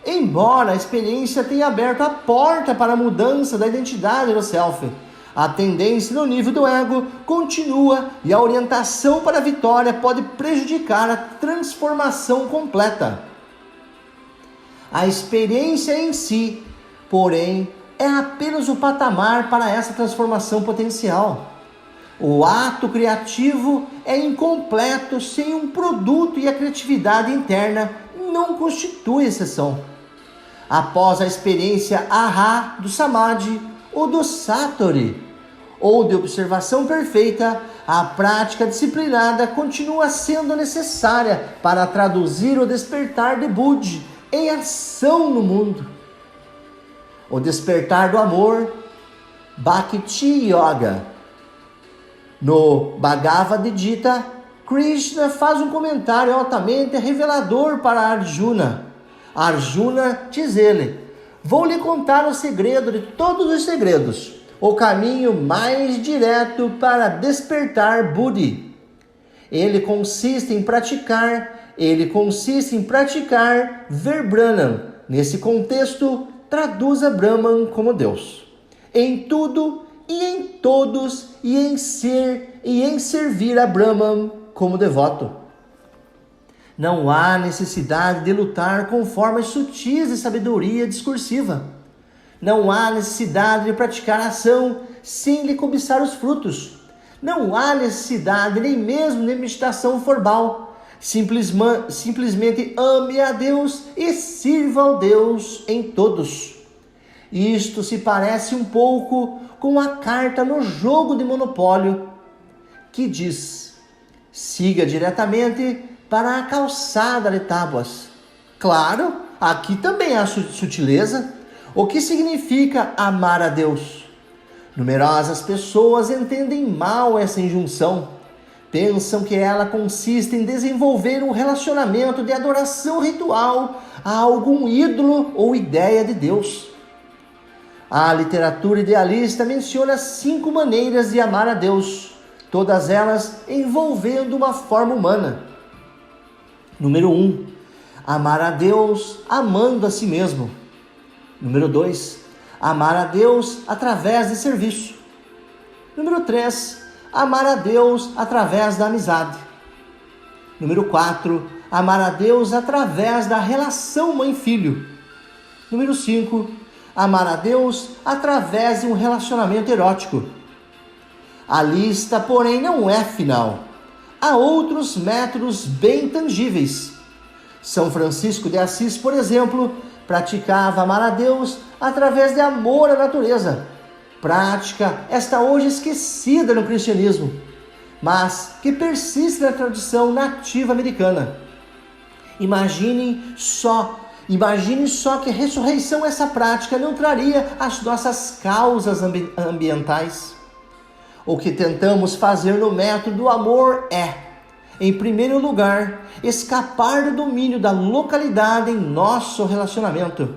Embora a experiência tenha aberto a porta para a mudança da identidade do Self, a tendência no nível do ego continua e a orientação para a vitória pode prejudicar a transformação completa. A experiência em si, porém, é apenas o patamar para essa transformação potencial. O ato criativo é incompleto sem um produto e a criatividade interna não constitui exceção. Após a experiência Aha do Samadhi ou do Satori, ou de observação perfeita, a prática disciplinada continua sendo necessária para traduzir o despertar de Buddha em ação no mundo. O despertar do amor, Bhakti Yoga. No Bhagavad Gita, Krishna faz um comentário altamente revelador para Arjuna. Arjuna diz ele: vou lhe contar o segredo de todos os segredos, o caminho mais direto para despertar Buddha. Ele consiste em praticar ver Brahman. Nesse contexto, traduza Brahman como Deus. Em tudo e em todos, e em ser e em servir a Brahman como devoto. Não há necessidade de lutar com formas sutis de sabedoria discursiva. Não há necessidade de praticar a ação sem lhe cobiçar os frutos. Não há necessidade nem mesmo de meditação formal, Simplesmente ame a Deus e sirva ao Deus em todos. Isto se parece um pouco com a carta no jogo de Monopólio, que diz: siga diretamente para a calçada de tábuas. Claro, aqui também há sutileza. O que significa amar a Deus? Numerosas pessoas entendem mal essa injunção. Pensam que ela consiste em desenvolver um relacionamento de adoração ritual a algum ídolo ou ideia de Deus. A literatura idealista menciona 5 maneiras de amar a Deus, todas elas envolvendo uma forma humana. Número 1. Amar a Deus amando a si mesmo. Número 2. Amar a Deus através de serviço. Número 3. Amar a Deus através da amizade. Número 4. Amar a Deus através da relação mãe-filho. Número 5. Amar a Deus através de um relacionamento erótico. A lista, porém, não é final. Há outros métodos bem tangíveis. São Francisco de Assis, por exemplo, praticava amar a Deus através de amor à natureza. Prática esta hoje esquecida no cristianismo, mas que persiste na tradição nativa americana. Imagine só que a ressurreição essa prática não traria as nossas causas ambientais. O que tentamos fazer no método do amor é, em primeiro lugar, escapar do domínio da localidade em nosso relacionamento,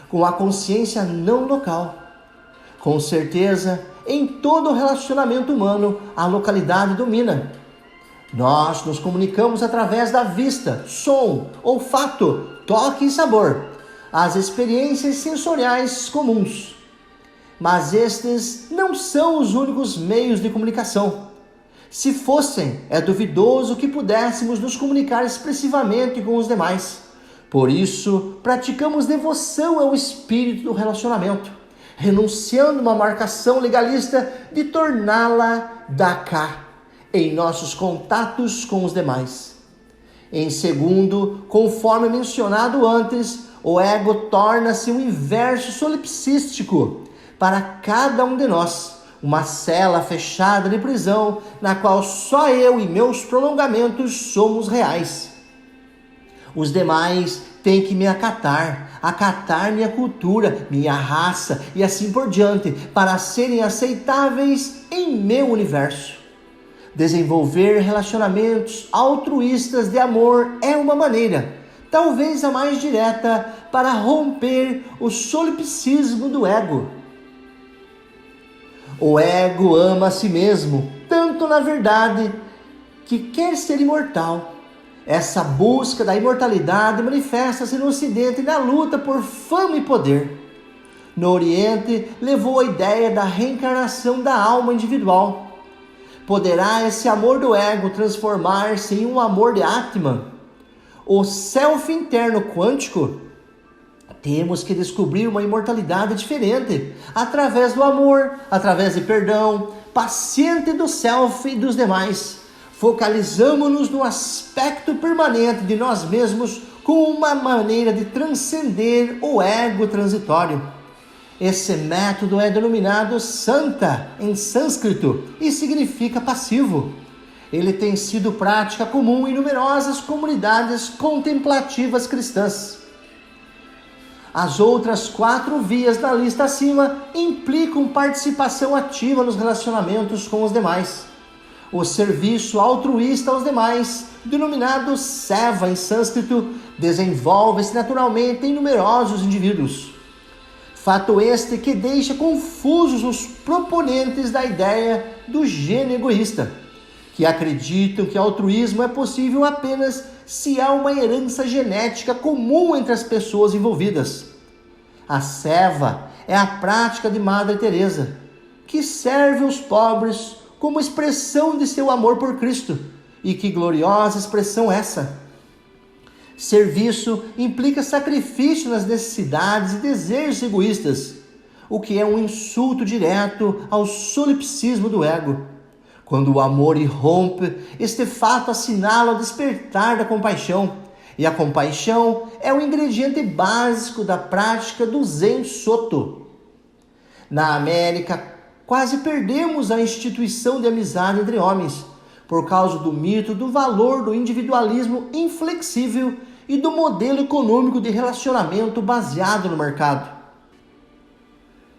com a consciência não local. Com certeza, em todo relacionamento humano, a localidade domina. Nós nos comunicamos através da vista, som, olfato, toque e sabor, as experiências sensoriais comuns. Mas estes não são os únicos meios de comunicação. Se fossem, é duvidoso que pudéssemos nos comunicar expressivamente com os demais. Por isso, praticamos devoção ao espírito do relacionamento, renunciando a uma marcação legalista de torná-la da cá em nossos contatos com os demais. Em segundo, conforme mencionado antes, o ego torna-se um inverso solipsístico para cada um de nós, uma cela fechada de prisão na qual só eu e meus prolongamentos somos reais. Os demais têm que me acatar minha cultura, minha raça e assim por diante, para serem aceitáveis em meu universo. Desenvolver relacionamentos altruístas de amor é uma maneira, talvez a mais direta, para romper o solipsismo do ego. O ego ama a si mesmo, tanto na verdade que quer ser imortal. Essa busca da imortalidade manifesta-se no Ocidente na luta por fama e poder. No Oriente, levou a ideia da reencarnação da alma individual. Poderá esse amor do ego transformar-se em um amor de Atman, o self interno quântico? Temos que descobrir uma imortalidade diferente, através do amor, através de perdão, paciente do self e dos demais. Focalizamos-nos no aspecto permanente de nós mesmos com uma maneira de transcender o ego transitório. Esse método é denominado Santa em sânscrito e significa passivo. Ele tem sido prática comum em numerosas comunidades contemplativas cristãs. As outras 4 vias da lista acima implicam participação ativa nos relacionamentos com os demais. O serviço altruísta aos demais, denominado seva em sânscrito, desenvolve-se naturalmente em numerosos indivíduos. Fato este que deixa confusos os proponentes da ideia do gênio egoísta, que acreditam que altruísmo é possível apenas se há uma herança genética comum entre as pessoas envolvidas. A seva é a prática de Madre Teresa, que serve os pobres como expressão de seu amor por Cristo. E que gloriosa expressão essa! Serviço implica sacrifício nas necessidades e desejos egoístas, o que é um insulto direto ao solipsismo do ego. Quando o amor irrompe, este fato assinala o despertar da compaixão, e a compaixão é o ingrediente básico da prática do Zen Soto. Na América, quase perdemos a instituição de amizade entre homens, por causa do mito do valor do individualismo inflexível e do modelo econômico de relacionamento baseado no mercado.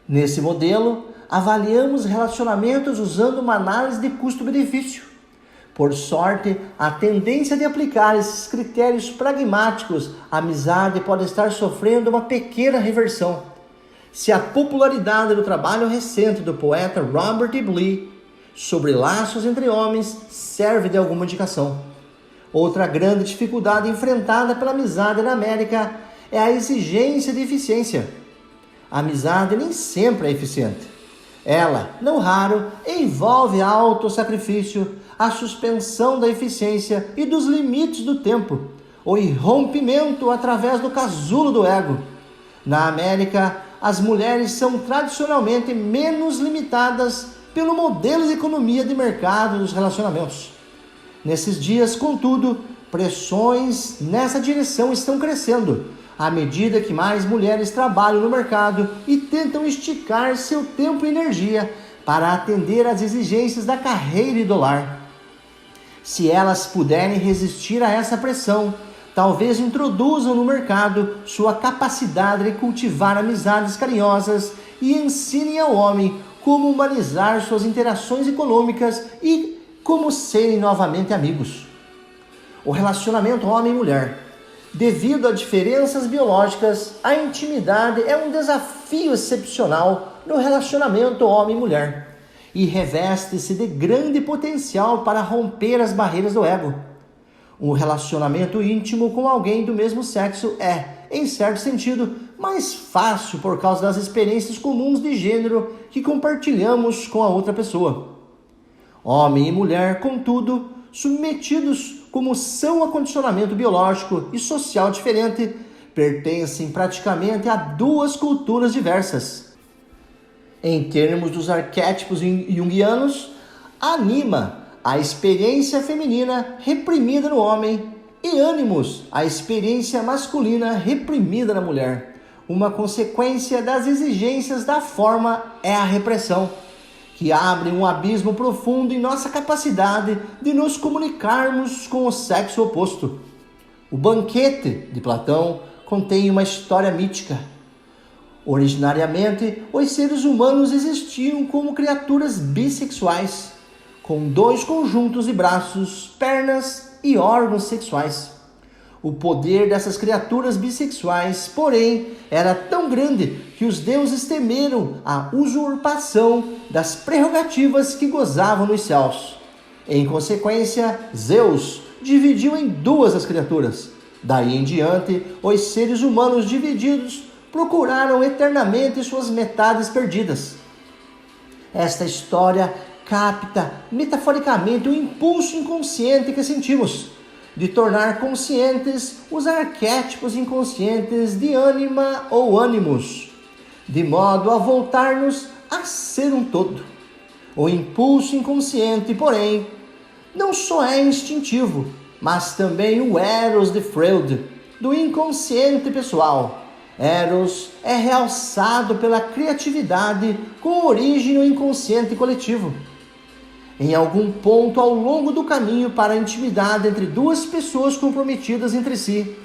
Nesse modelo, avaliamos relacionamentos usando uma análise de custo-benefício. Por sorte, a tendência de aplicar esses critérios pragmáticos à amizade pode estar sofrendo uma pequena reversão. Se a popularidade do trabalho recente do poeta Robert E. Bly sobre laços entre homens serve de alguma indicação. Outra grande dificuldade enfrentada pela amizade na América é a exigência de eficiência. A amizade nem sempre é eficiente. Ela, não raro, envolve autossacrifício, a suspensão da eficiência e dos limites do tempo, o irrompimento através do casulo do ego. Na América, as mulheres são tradicionalmente menos limitadas pelo modelo de economia de mercado dos relacionamentos. Nesses dias, contudo, pressões nessa direção estão crescendo, à medida que mais mulheres trabalham no mercado e tentam esticar seu tempo e energia para atender às exigências da carreira e do lar. Se elas puderem resistir a essa pressão, talvez introduzam no mercado sua capacidade de cultivar amizades carinhosas e ensinem ao homem como humanizar suas interações econômicas e como serem novamente amigos. O relacionamento homem-mulher. Devido a diferenças biológicas, a intimidade é um desafio excepcional no relacionamento homem-mulher e reveste-se de grande potencial para romper as barreiras do ego. Um relacionamento íntimo com alguém do mesmo sexo é, em certo sentido, mais fácil por causa das experiências comuns de gênero que compartilhamos com a outra pessoa. Homem e mulher, contudo, submetidos como são a condicionamento biológico e social diferente, pertencem praticamente a duas culturas diversas. Em termos dos arquétipos junguianos, anima, a experiência feminina reprimida no homem, e ânimos, a experiência masculina reprimida na mulher. Uma consequência das exigências da forma é a repressão, que abre um abismo profundo em nossa capacidade de nos comunicarmos com o sexo oposto. O Banquete, de Platão, contém uma história mítica. Originariamente, os seres humanos existiam como criaturas bissexuais, com dois conjuntos de braços, pernas e órgãos sexuais. O poder dessas criaturas bissexuais, porém, era tão grande que os deuses temeram a usurpação das prerrogativas que gozavam nos céus. Em consequência, Zeus dividiu em duas as criaturas. Daí em diante, os seres humanos divididos procuraram eternamente suas metades perdidas. Esta história capta metaforicamente o impulso inconsciente que sentimos de tornar conscientes os arquétipos inconscientes de ânima ou ânimos, de modo a voltar-nos a ser um todo. O impulso inconsciente, porém, não só é instintivo, mas também o Eros de Freud, do inconsciente pessoal. Eros é realçado pela criatividade com origem no inconsciente coletivo. Em algum ponto ao longo do caminho para a intimidade entre duas pessoas comprometidas entre si,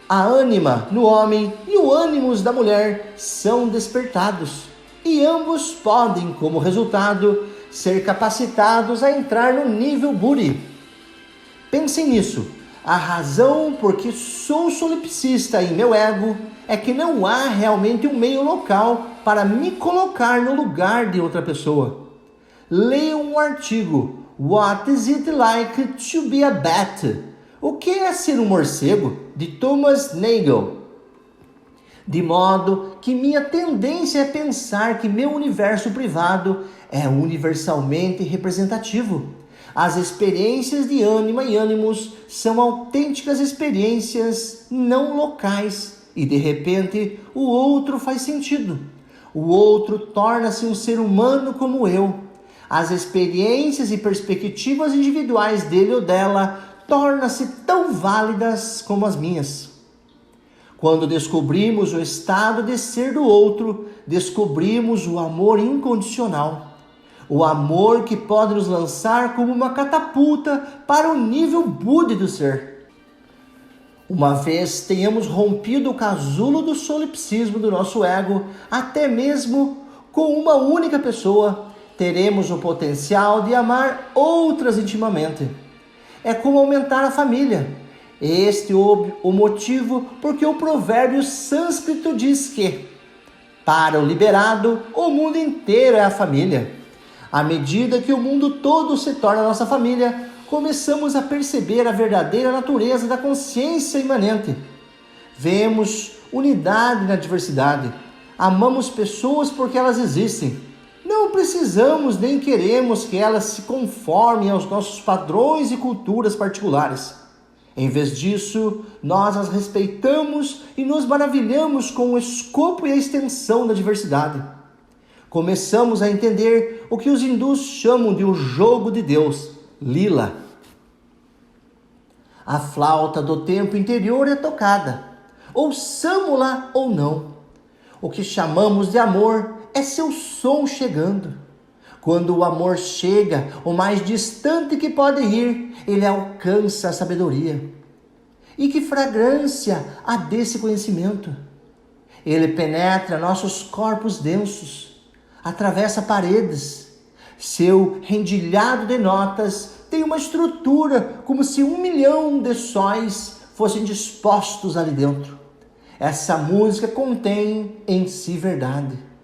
a ânima no homem e o ânimos da mulher são despertados, e ambos podem, como resultado, ser capacitados a entrar no nível Buri. Pensem nisso. A razão por que sou solipsista em meu ego é que não há realmente um meio local para me colocar no lugar de outra pessoa. Leia um artigo, What is it like to be a bat? O que é ser um morcego? De Thomas Nagel. De modo que minha tendência é pensar que meu universo privado é universalmente representativo. As experiências de ânima e ânimos são autênticas experiências não locais e de repente o outro faz sentido. O outro torna-se um ser humano como eu. As experiências e perspectivas individuais dele ou dela tornam-se tão válidas como as minhas. Quando descobrimos o estado de ser do outro, descobrimos o amor incondicional. O amor que pode nos lançar como uma catapulta para o nível Budi do ser. Uma vez tenhamos rompido o casulo do solipsismo do nosso ego, até mesmo com uma única pessoa, teremos o potencial de amar outras intimamente. É como aumentar a família. Este é o motivo porque o provérbio sânscrito diz que, para o liberado, o mundo inteiro é a família. À medida que o mundo todo se torna nossa família, começamos a perceber a verdadeira natureza da consciência imanente. Vemos unidade na diversidade. Amamos pessoas porque elas existem. Não precisamos nem queremos que elas se conformem aos nossos padrões e culturas particulares. Em vez disso, nós as respeitamos e nos maravilhamos com o escopo e a extensão da diversidade. Começamos a entender o que os hindus chamam de o jogo de Deus, Lila. A flauta do tempo interior é tocada, ouçamo-la ou não. O que chamamos de amor é seu som chegando. Quando o amor chega, o mais distante que pode ir, ele alcança a sabedoria. E que fragrância há desse conhecimento! Ele penetra nossos corpos densos, atravessa paredes. Seu rendilhado de notas tem uma estrutura como se 1 milhão de sóis fossem dispostos ali dentro. Essa música contém em si verdade.